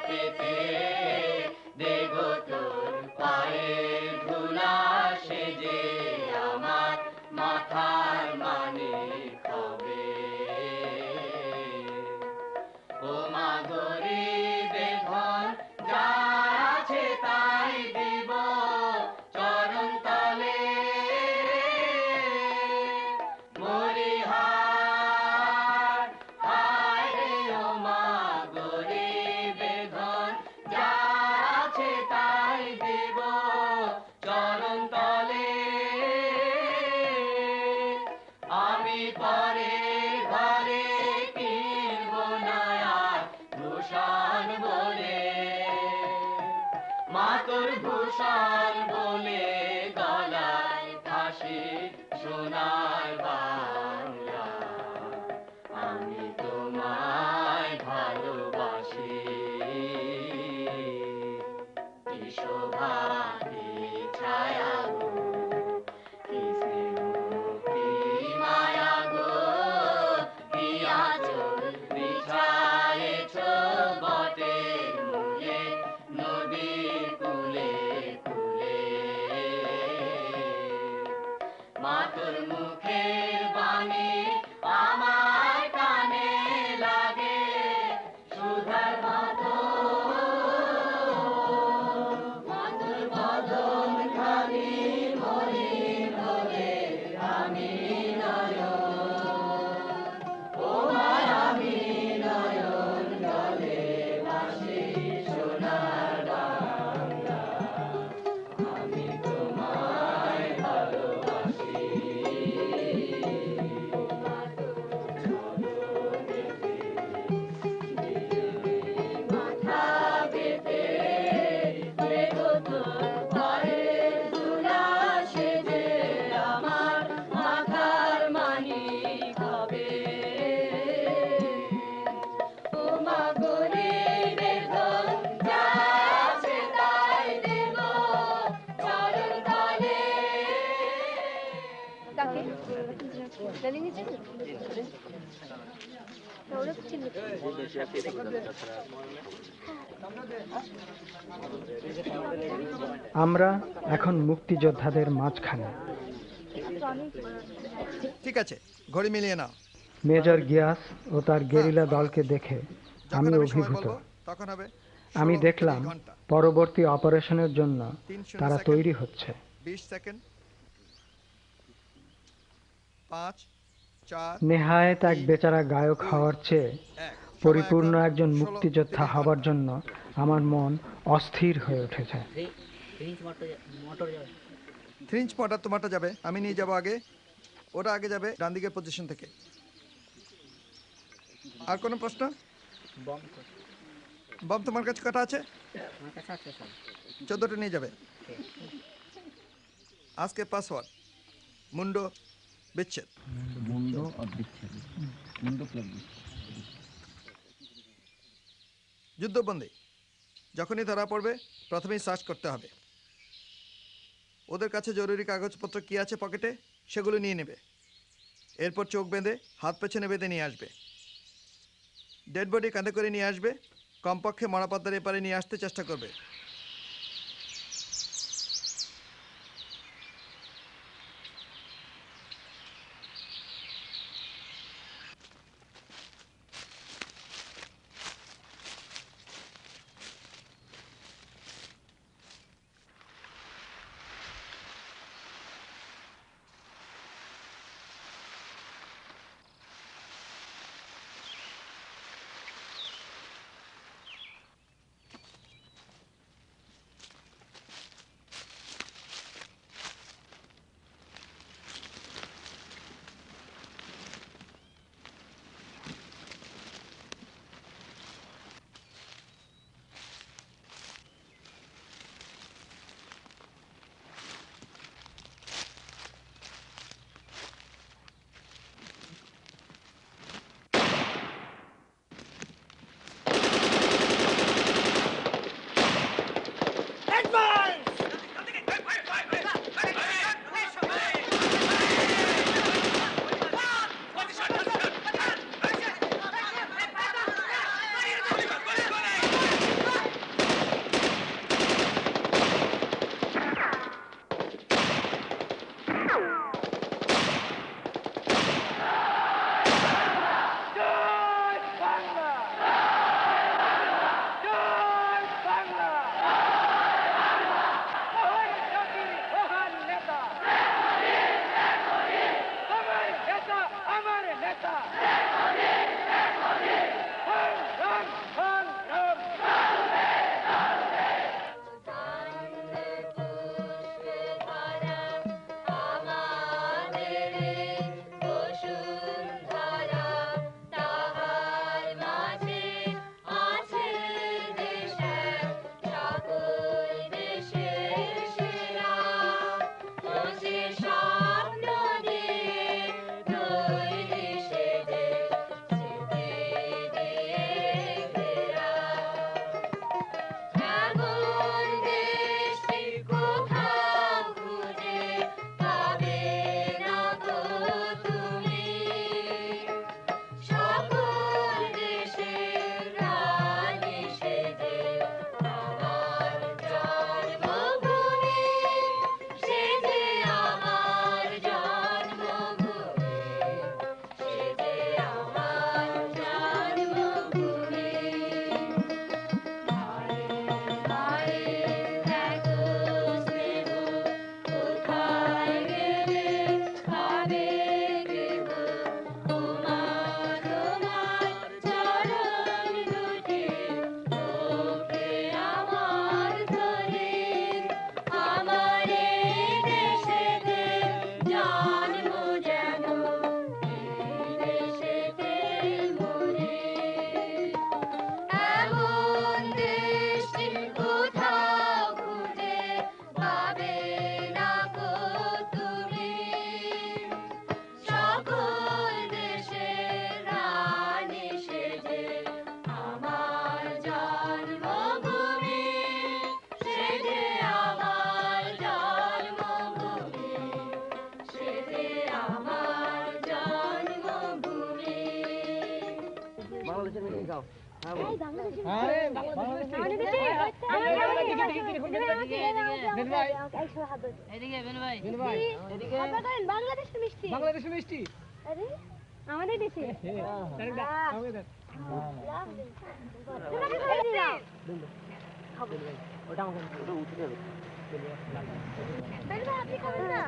পেতে, দেগো তোর পায়ের ধুলা সেজে আমার মাথার মানিক হবে, ও মা গরিবে ধন যা আছে তাই দিব চরণ তলে, মরিহাট, হায় রে ও মা গরিবে ধন যা আছে তাই দিব চরণ তলে, আমি পরে ঘরে কিনব না আর ভূষণ বলে, মা তোর ভূষণ বলে গলায় ফাঁসি সোনার বাংলা, আমি তোমায় ভালোবাসি, কি শোভা কি ছায়া গো, কি স্নেহ কি মায়া গো, কি আঁচল বিছায়েছ বটের মূলে নদীর কূলে কূলে, মা তোর মুখ দাদিকে চিনি ওরা তো চিনি আমরা এখন মুক্তিযোদ্ধাদের মাঝখানে। ঠিক আছে, ঘড়ি মিলিয়ে নাও। মেজর গিয়াস ও তার গেরিলা দলকে দেখে আমি অভিভূত। তখন হবে আমি দেখলাম পরবর্তী অপারেশনের জন্য তারা তৈরি হচ্ছে। 20 সেকেন্ড। 5 4 নেহায়েত এক বেচারা গায়ক হওয়ার চেয়ে পরিপূর্ণ একজন মুক্তিযোদ্ধা হবার জন্য আমার মন অস্থির হয়ে উঠেছে। 3 ইঞ্চ মোটর তোমারটা যাবে, আমি নিয়ে যাব আগে। ওরা আগে যাবে ডান দিকের পজিশন থেকে। আর কোনো প্রশ্ন? বম তোমার কাছে কটা আছে? 14টা নিয়ে যাবে। আজকে পাসওয়ার্ড মুন্ডো বিচ্ছেদ। যুদ্ধবন্দী যখনই ধরা পড়বে প্রথমেই সার্চ করতে হবে। ওদের কাছে জরুরি কাগজপত্র কি আছে পকেটে সেগুলো নিয়ে নেবে। এরপর চোখ বেঁধে হাত পেছনে বেঁধে নিয়ে আসবে। ডেড বডি কাঁধে করে নিয়ে আসবে। কমপক্ষে মরা পদ্মার এপারে নিয়ে আসতে চেষ্টা করবে। বাংলাদেশের মিষ্টি বাংলাদেশের মিষ্টি আমাদের দেশে ওটা আমাকে উঠে যাবে আপনি খাবেন না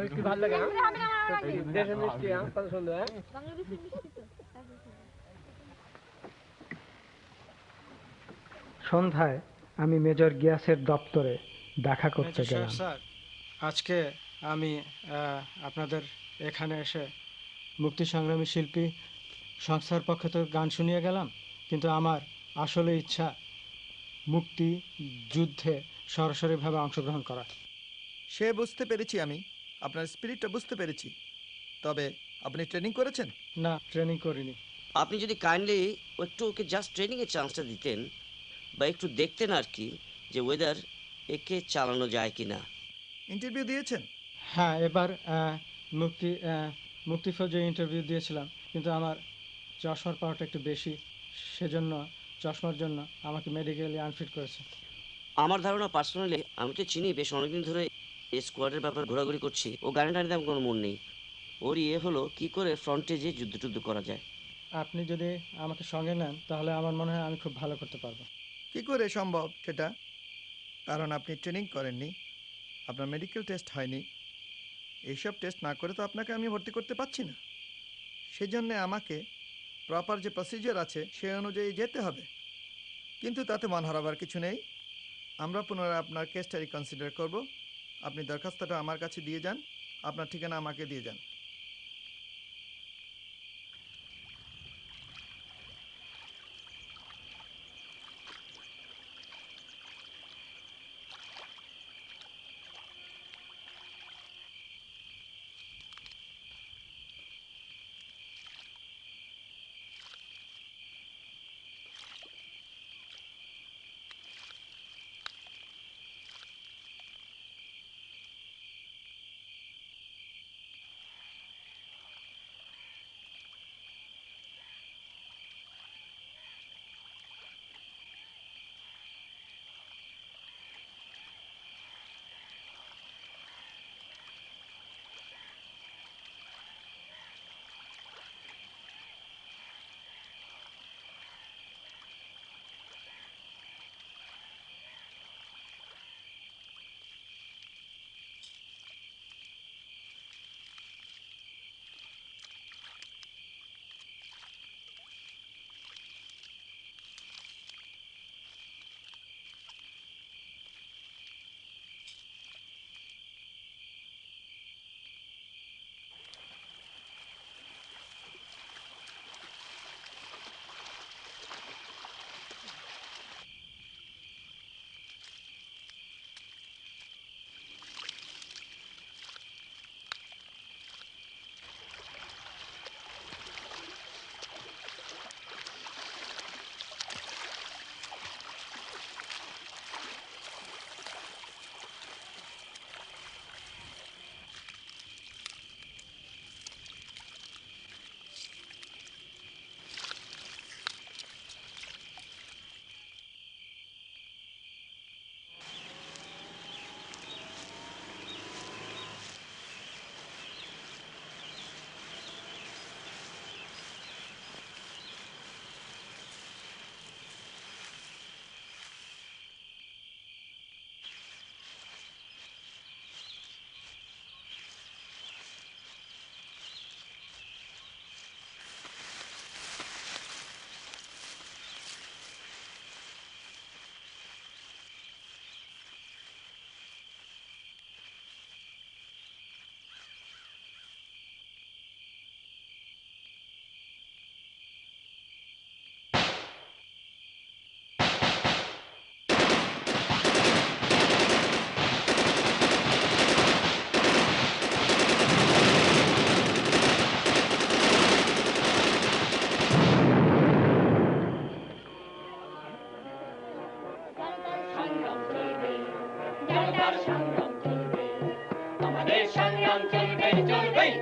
মিষ্টি ভালো লাগে দেশের মিষ্টি কত সুন্দর সন্ধ্যায় আমি মেজর গিয়াসের দপ্তরে দেখা করতে গেলাম। স্যার, আজকে আমি আপনাদের এখানে এসে মুক্তি সংগ্রামী শিল্পী সংস্থার পক্ষে তো গান শুনিয়ে গেলাম, কিন্তু আমার আসলে ইচ্ছা মুক্তি যুদ্ধে সরাসরিভাবে অংশগ্রহণ করা। সে বুঝতে পেরেছি, আমি আপনার স্পিরিটটা বুঝতে পেরেছি। তবে আপনি ট্রেনিং করেছেন? না, ট্রেনিং করিনি। আপনি যদি কাইন্ডলি একটু ওকে জাস্ট ট্রেনিংয়ের চান্সটা দিতেন বা একটু দেখতেন আর কি যে ওয়েদার একে চালানো যায় কি না। ইন্টারভিউ দিয়েছেন? হ্যাঁ, এবার মুক্তি ফৌজে ইন্টারভিউ দিয়েছিলাম, কিন্তু আমার চশমার পাওয়ারটা একটু বেশি, সেজন্য চশমার জন্য আমাকে মেডিকেলি আনফিট করেছে। আমার ধারণা পার্সোনালি, আমি তো চিনি বেশ অনেকদিন ধরে এই স্কোয়াডের ব্যাপারে ঘোরাঘুরি করছি, ও গাড়ি টানিতে আমার কোনো মন নেই। ওর ইয়ে হলো কি করে ফ্রন্টে যে যুদ্ধ করা যায়। আপনি যদি আমাকে সঙ্গে নেন তাহলে আমার মনে হয় আমি খুব ভালো করতে পারবো। কি করে সম্ভব সেটা? কারণ আপনি ট্রেনিং করেননি, আপনার মেডিকেল টেস্ট হয়নি। এইসব টেস্ট না করে তো আপনাকে আমি ভর্তি করতে পারছি না। সেজন্য আমাকে প্রপার যে প্রসিজার আছে সে অনুযায়ী যেতে হবে। কিন্তু তাতে মন হারাবার কিছু নেই। আমরা পুনরায় আপনার কেসটা রিকনসিডার করব। আপনি দরখাস্তটা আমার কাছে দিয়ে যান, আপনার ঠিকানা আমাকে দিয়ে যান।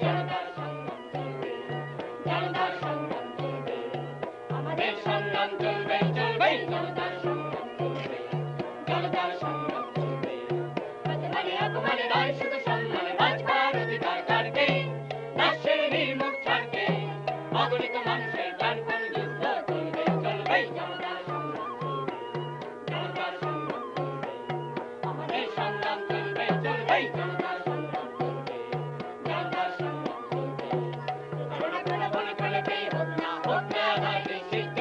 জনতার সংগ্রাম চলবে, জনতার সংগ্রাম চলবে, আমাদের সংগ্রাম চলবে চলবে, জনতার সংগ্রাম চলবে, জনতার সংগ্রাম চলবে। মানে অপমানে নয় শুধু সম্মানে বাঁচবার অধিকার কাটবে, রাষ্ট্রের নির্মুখ ছাড়বে, অগণিত মানুষের প্রাণপণ যুদ্ধ চলবে চলবে, জনতার সংগ্রাম চলবে, জনতার সংগ্রাম চলবে, আমাদের সংগ্রাম চলবে চলবে, জনতার সংগ্রাম চলবে, জনতার সংগ্রাম চলবে। বলে বলে পেয়ে হোক না আধার নিষিদ্ধ,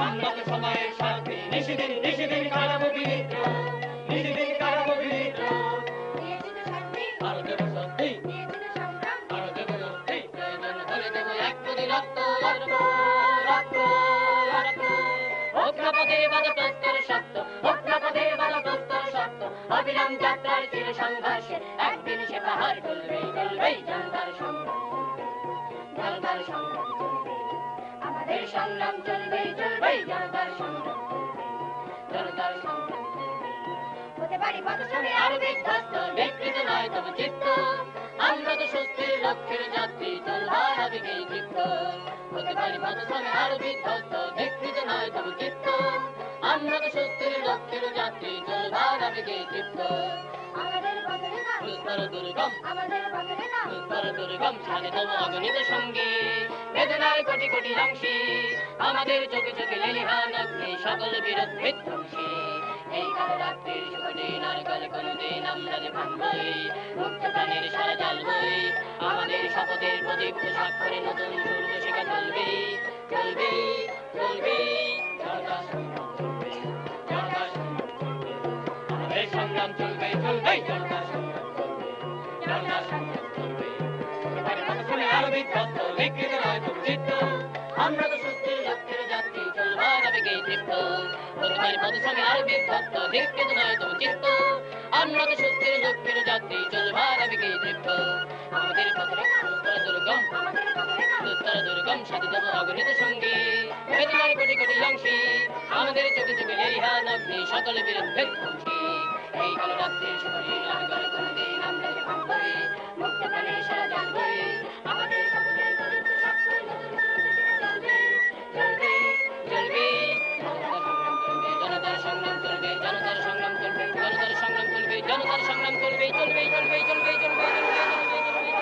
আমরা তো সময়ের সাথে নিষিদিন নিষিদিন কারাবো বিদ্র, নিষিদিন কারাবো বিদ্র, আরো দেব শক্তি, আরো দেব শক্তি, প্রয়োজন হলে দেব এক প্রতি রক্ত রক্ত রক্ত রক্ত। হোক না পথে বাধা প্রস্তর শক্ত, হোক না পথে বাধা প্রস্তর শক্ত, অবিরাম যাত্রার চির সংঘর্ষে একদিন সে পাহাড় চলবে চলবে, জনতার সংগ্রাম চলবে, জনতার সংগ্রাম চলবে, আমাদের সংগ্রাম চলবে চলবে, জনতার সংগ্রাম চলবে, জনতার সংগ্রাম চলবে। হতে পারি পথশ্রমে আরো বিধ্বস্ত, বিকৃত নয় তবু চিত্ত, আমরা তো স্বস্তির লক্ষ্যের যাত্রী, চলবার আবেগেই ক্ষিপ্ত। হতে পারি পথশ্রমে আরো বিধ্বস্ত, বিকৃত নয় তবু চিত্ত, আমরা তো স্বস্তির লক্ষ্যের যাত্রী, চলবার আবেগেই ক্ষিপ্ত। আমাদের পথরেখা দুস্তর দুর্গম, আমাদের পথরেখা দুস্তর দুর্গম, সাথে তবু অগণিত সঙ্গী, বেদনার কোটি কোটি অংশী, আমাদের চোখে চোখে লেলিহান অগ্নি, সকল বিরোধ বিধ্বংসী। এই কাল রাত্রির শুভ দিন আর কাল কোনদিন আমরা যে ভাঙবই, মুক্ত প্রাণের সারা জ্বালবই, আমাদের শপথের প্রদীপ্ত স্বাক্ষরে নতুন সূর্য শিখা চলবে চলবে চলবে, জনতার সংগ্রাম চলবে, জনতার সংগ্রাম চলবে, আমাদের সংগ্রাম চলবে চলবে, জনতার সংগ্রাম চলবে, জনতার সংগ্রাম চলবে। পথশ্রমে আরো বিধ্বস্ত, বিকৃত নয় তবু চিত্ত, আমরা তো সুস্থির লক্ষ্যের যাত্রী, চলবার আবেগেই তৃপ্ত। হতে পারি পথশ্রমে আরো বিধ্বস্ত, বিকৃত নয় তবু চিত্ত, আমরা তো সুস্থির লক্ষ্যের যাত্রী, চলবার আবেগেই তৃপ্ত। আমাদের পথরেখা দুস্তর দুর্গম, আমাদের পথরেখা দুস্তর দুর্গম, সাথে তবু অগণিত সঙ্গী, বেদনার কোটি কোটি অংশী, আমাদের চোখে চোখে লেলিহান অগ্নি, সকল বিরোধ বিধ্বংসী। এই কাল রাত্রির শুভ দিন আর কাল কোনদিন আমরা যে ভাঙবই, মুক্ত প্রাণের সারা জ্বালবই, আমাদের শপথের প্রদীপ্ত স্বাক্ষরে নতুন সূর্য শিখা চলবে চলবে চলবে, জনতার সংগ্রাম চলবে, জনতার সংগ্রাম চলবে, জনতার সংগ্রাম চলবে, জনতার সংগ্রাম চলবে, চলবে চলবে চলবে চলবে চলবে চলবে চলবে।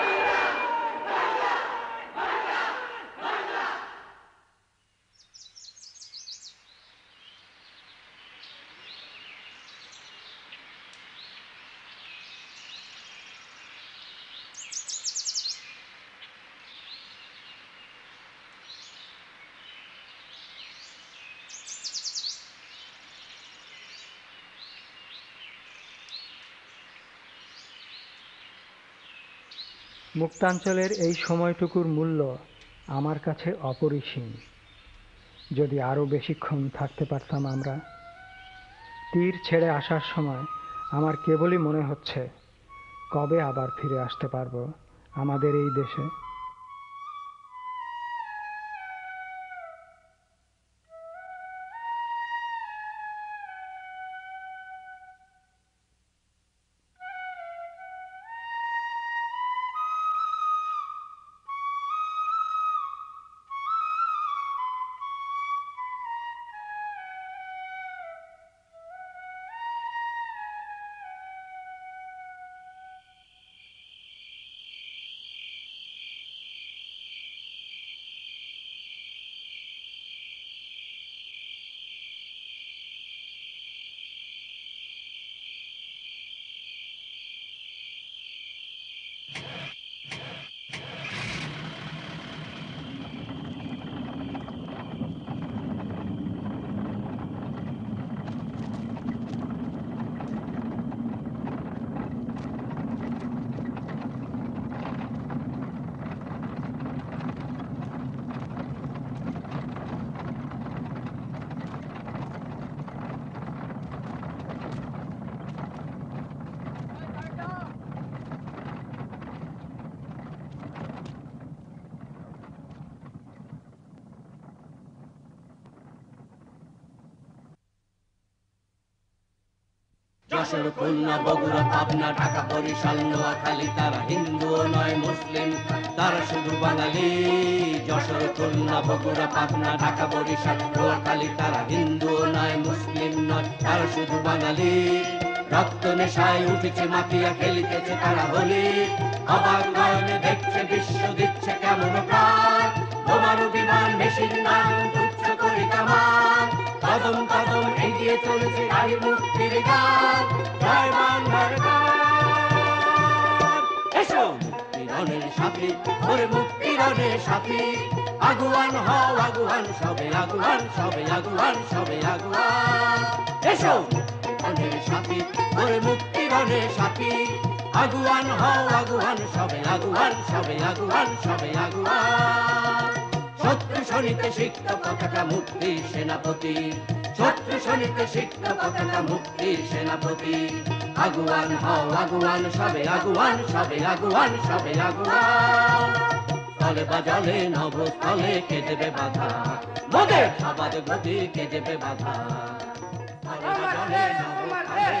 মুক্তাঞ্চলের এই সময়টুকুর মূল্য আমার কাছে অপরিসীম। যদি আরও বেশিক্ষণ থাকতে পারতাম আমরা। তীর ছেড়ে আসার সময় আমার কেবলই মনে হচ্ছে কবে আবার ফিরে আসতে পারবো আমাদের এই দেশে। যশোর খুলনা বগুড়া পাবনা ঢাকা বরিশাল নোয়াখালী তারা হিন্দুও নয় মুসলিম তারা শুধু বাঙালি যশোর খুলনা বগুড়া পাবনা ঢাকা বরিশাল নোয়াখালী তারা হিন্দুও নয় মুসলিম নয় তারা শুধু বাঙালি রক্ত নেশায় উঠেছে মাতিয়া খেলিতেছে তারা হোলি অবাক নয়নে দেখছে বিশ্ব দিচ্ছে কেমন প্রাণ তোমার বিমান মেশিন নাম তুচ্ছ করি কামান কদম কদম এগিয়ে চলেছে নারী মুক্তির গান জয় বাংলার গান এসো মুক্তিরণের সাথী ওরে মুক্তিরণের সাথী আগুয়ান হও আগুয়ান সবে আগুয়ান সবে আগুয়ান সবে আগুয়ান এসো মুক্তিরণের সাথী ওরে মুক্তিরণের সাথী আগুয়ান হও আগুয়ান সবে আগুয়ান সবে আগুয়ান সবে আগুয়ান শত্রু শনিতে সিক্ত পতাকা মুক্তির সেনাপতি শত্রু শনিতে সিক্ত পতাকা মুক্তির সেনাপতি আগুয়ান হও আগুয়ান সবে আগুয়ান সবে আগুয়ান সবে আগুয়ান স্থলে বা জলে নভস্থলে কে দেবে বাধা মোদের সবাদ গতি কে দেবে বাধা স্থলে বা জলে নভস্থলে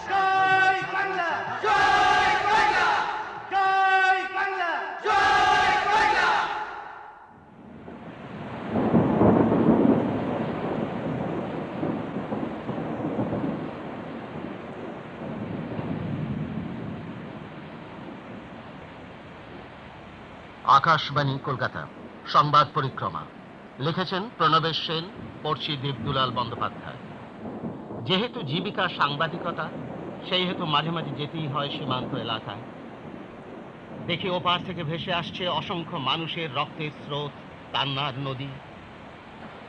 জয় বাংলা জয় বাংলা জয় বাংলা জয় বাংলা আকাশবাণী কলকাতা সংবাদ পরিক্রমা লিখেছেন প্রণবেশ সেন পড়ছি দীপদুলাল বন্দ্যোপাধ্যায়। যেহেতু জীবিকা সাংবাদিকতা সেই হেতু মাঝে মাঝে যেতেই হয় সীমান্ত এলাকায়। দেখি ওপার থেকে ভেসে আসছে অসংখ্য মানুষের রক্তের স্রোত কান্নার নদী।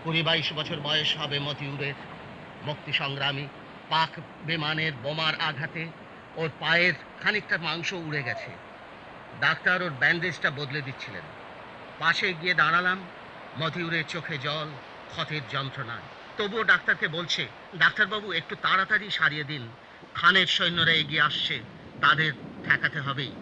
20-22 বছর বয়স হবে মতিউরের। মুক্তি সংগ্রামী পাক বিমানের বোমার আঘাতে ওর পায়ের খানিকটা মাংস উড়ে গেছে। ডাক্তার ওর ব্যান্ডেজটা বদলে দিচ্ছিলেন। পাশে গিয়ে দাঁড়ালাম, মতিউরের চোখে জল, ক্ষতের যন্ত্রণায়। তবুও ডাক্তারকে বলছে, ডাক্তারবাবু একটু তাড়াতাড়ি সারিয়ে দিন, খানের সৈন্যরা এগিয়ে আসছে, তাদের ঠেকাতে হবেই।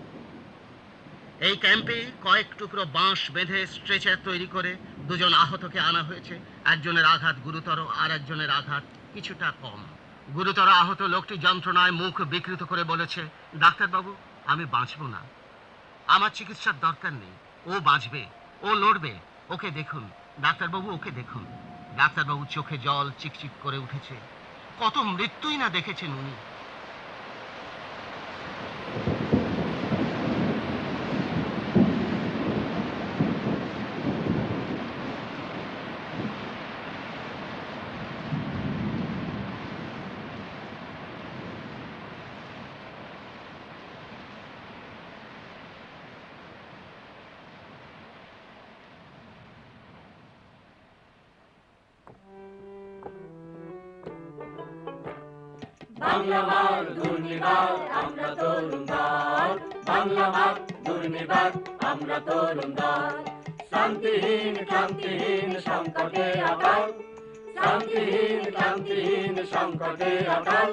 এই ক্যাম্পে কয়েক টুকরো বাঁশ বেঁধে স্ট্রেচার তৈরি করে 2 জন আহতকে আনা হয়েছে। একজনের আঘাত গুরুতর, আর একজনের আঘাত কিছুটা কম। গুরুতর আহত লোকটি যন্ত্রণায় মুখ বিকৃত করে বলেছে, ডাক্তারবাবু আমি বাঁচব না, আমার চিকিৎসার দরকার নেই, ও বাঁচবে, ও লড়বে, ওকে দেখুন ডাক্তারবাবু, ওকে দেখুন। ডাক্তারবাবু চোখে জল চিকচিক করে উঠেছে। কত মৃত্যুই না দেখেছেন উনি। বাংলা মার দুর্নিবার আমরা তরুণ দল বাংলা মার দুর্নিবার আমরা তরুণ দল শান্তিহীন ক্লান্তিহীন সংকটে আকাল শান্তিহীন ক্লান্তিহীন সংকটে আকাল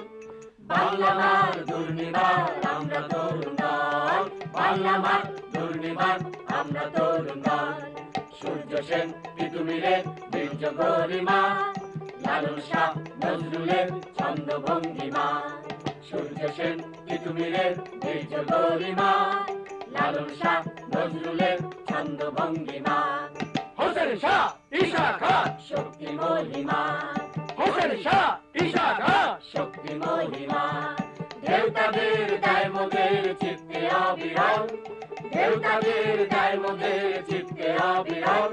বাংলা মার দুর্নিবার আমরা তরুণ দল বাংলা মার দুর্নিবার আমরা তরুণ দল সূর্য সেন তিতুমিরের বীর্য গরিমা লালন শাহ নজরুলের ছন্দ ভঙ্গিমা সূর্য সেন তিতুমিরের বীর্য গরিমা লালন শাহ নজরুলের ছন্দ ভঙ্গিমা হোসেন শাহ ঈশা খান শক্তি মহিমা হোসেন শাহ ঈশা খান শক্তি মহিমা দেবতাদের দায় মোদের চিত্তে অবিরল দেবতাদের দায় মোদের চিত্তে অবিরল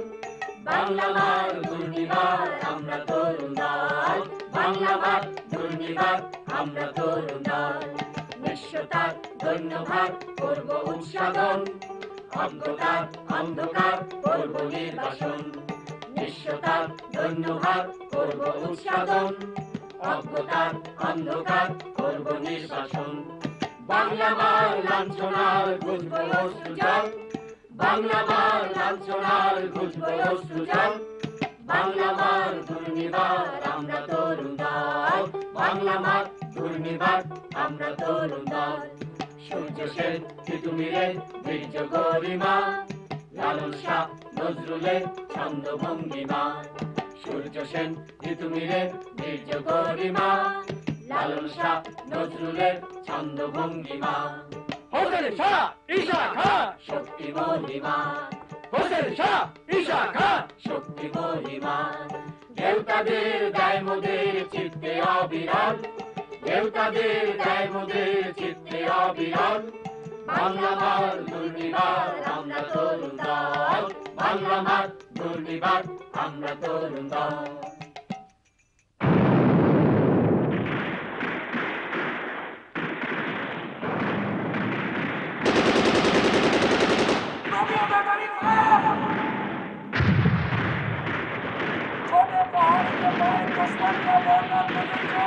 বাংলা মার দুর্নিবার আমরা তরুণ দল বাংলা মার দুর্নিবার আমরা তরুণ দল নিঃস্বতার ধন্যবাদ করব উৎসাদন অন্ধকার অন্ধকার করব নির্বাসন নিঃস্বতার ধন্যবাদ করব উৎসাদন অজ্ঞতার অন্ধকার করব নির্বাসন বাংলা মার লাঞ্ছনার বুঝব অশ্রুজল বাংলা মার লাঞ্ছনার বুঝব অশ্রুজল বাংলা মার দুর্নিবার আমরা তরুণ দল বাংলা মার দুর্নিবার আমরা তরুণ দল সূর্য সেন তিতুমিরের বীর্য গরিমা লালন শাহ নজরুলের ছন্দ ভঙ্গিমা সূর্য সেন ঋতু মিলের বীর্য গরিমা লালন শাহ নজরুলের ছন্দ ভঙ্গিমা হোসেন শাহ ঈশা খান শক্তি মহিমা হোসেন শাহ ঈশা খান শক্তি মহিমা দেবতাদের গায় মোদের চিত্তে অবিরল দেবতাদের গায় মোদের চিত্তে অবিরল বাংলা মার দুর্নিবার আমরা তরুণ দল বাংলা মার দুর্নিবার আমরা তরুণ দল छोटे पहाड़ के बाद दुश्मन का मारना पड़ेगा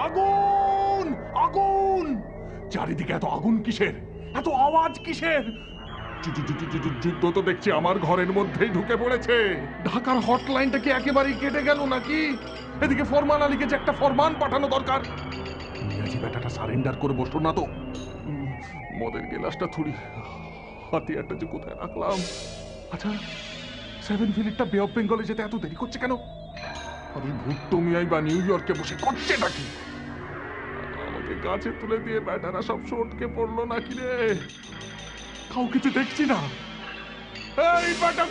আগুন আগুন চারিদিকে এত আগুন কিসের এত আওয়াজ কিসের যুদ্ধ তো দেখছি আমার ঘরের মধ্যেই ঢুকে পড়েছে ঢাকার হটলাইনটা কি একেবারেই কেটে গেল নাকি এদিকে ফরমান আলীকে যে একটা ফরমান পাঠানো দরকার মিয়াজি বেটাটা সারেন্ডার করে বসলো না তো মদের গেলাসটা থুড়ি হাতিয়ারটা যে কোথায় রাখলাম আচ্ছা 7 মিনিটটা বে অফ বেঙ্গলে যেতে এত দেরি করছে কেন আমি ভুট্টো মিয়াই বা নিউ ইয়র্কে বসে করছে নাকি আমাকে গাছে তুলে দিয়ে ব্যাটারা সব সটকে পড়লো নাকি রে কাউকে তো দেখছি না এই ব্যাটা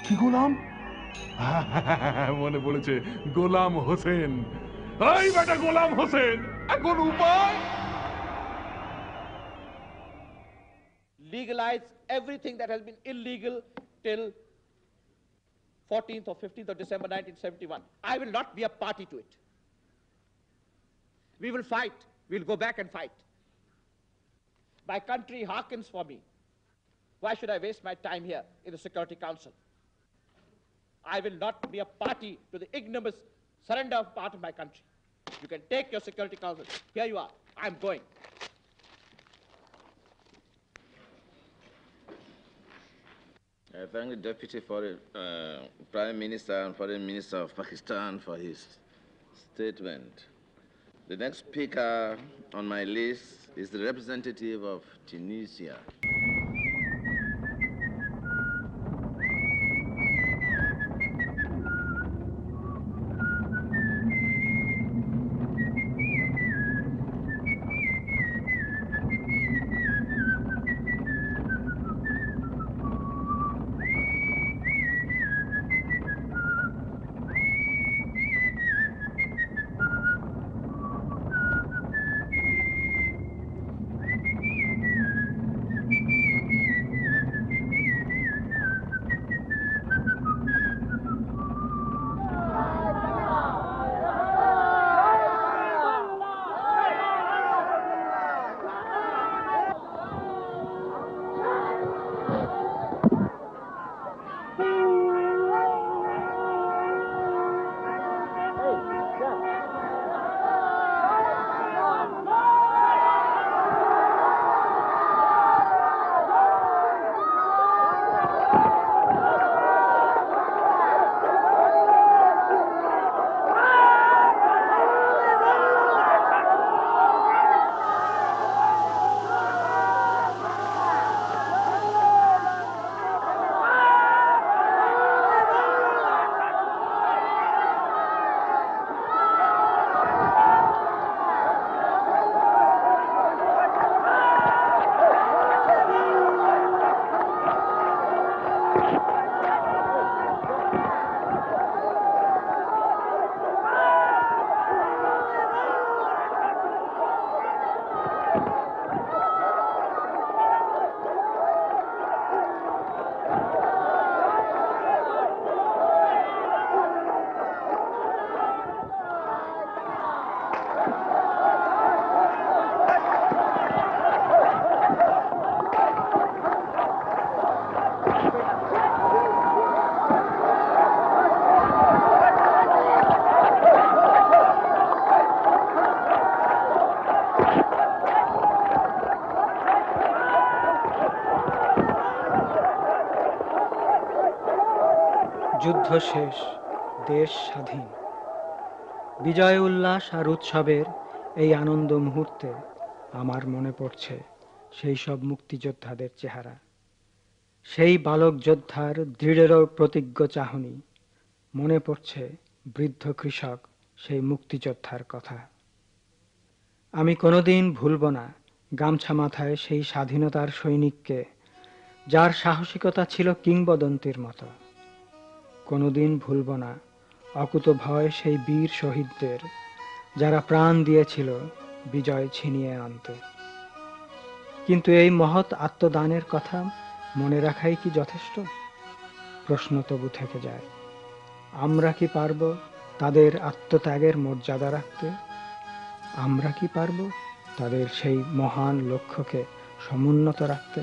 কি গোলাম মনে পড়েছে গোলাম হোসেন এই ব্যাটা গোলাম হোসেন এখন উপায় legalize everything that has been illegal till 14th or 15th of December 1971. I will not be a party to it. We will fight. We'll go back and fight. My country hearkens for me. Why should I waste my time here in the Security Council? I will not be a party to the ignominious surrender of part of my country. You can take your Security Council. Here you are. I'm going. I thank the Deputy Prime Minister and Foreign Minister of Pakistan for his statement. The next speaker on my list is the representative of Tunisia. যুদ্ধ শেষ, দেশ স্বাধীন। বিজয় উল্লাস আর উৎসবের এই আনন্দ মুহূর্তে আমার মনে পড়ছে সেই সব মুক্তিযোদ্ধাদের চেহারা, সেই বালক যোদ্ধার দৃঢ় প্রতিজ্ঞ চাহনি। মনে পড়ছে বৃদ্ধ কৃষক সেই মুক্তিযোদ্ধার কথা। আমি কোনোদিন ভুলব না গামছা মাথায় সেই স্বাধীনতার সৈনিককে, যার সাহসিকতা ছিল কিংবদন্তির মতো। কোনোদিন ভুলব না অকুতভয় সেই বীর শহীদদের, যারা প্রাণ দিয়েছিল বিজয় ছিনিয়ে আনতে। কিন্তু এই মহৎ আত্মদানের কথা মনে রাখাই কি যথেষ্ট? প্রশ্ন তবু থেকে যায়। আমরা কি পারব তাদের আত্মত্যাগের মর্যাদা রাখতে? আমরা কি পারব তাদের সেই মহান লক্ষ্যকে সমুন্নত রাখতে?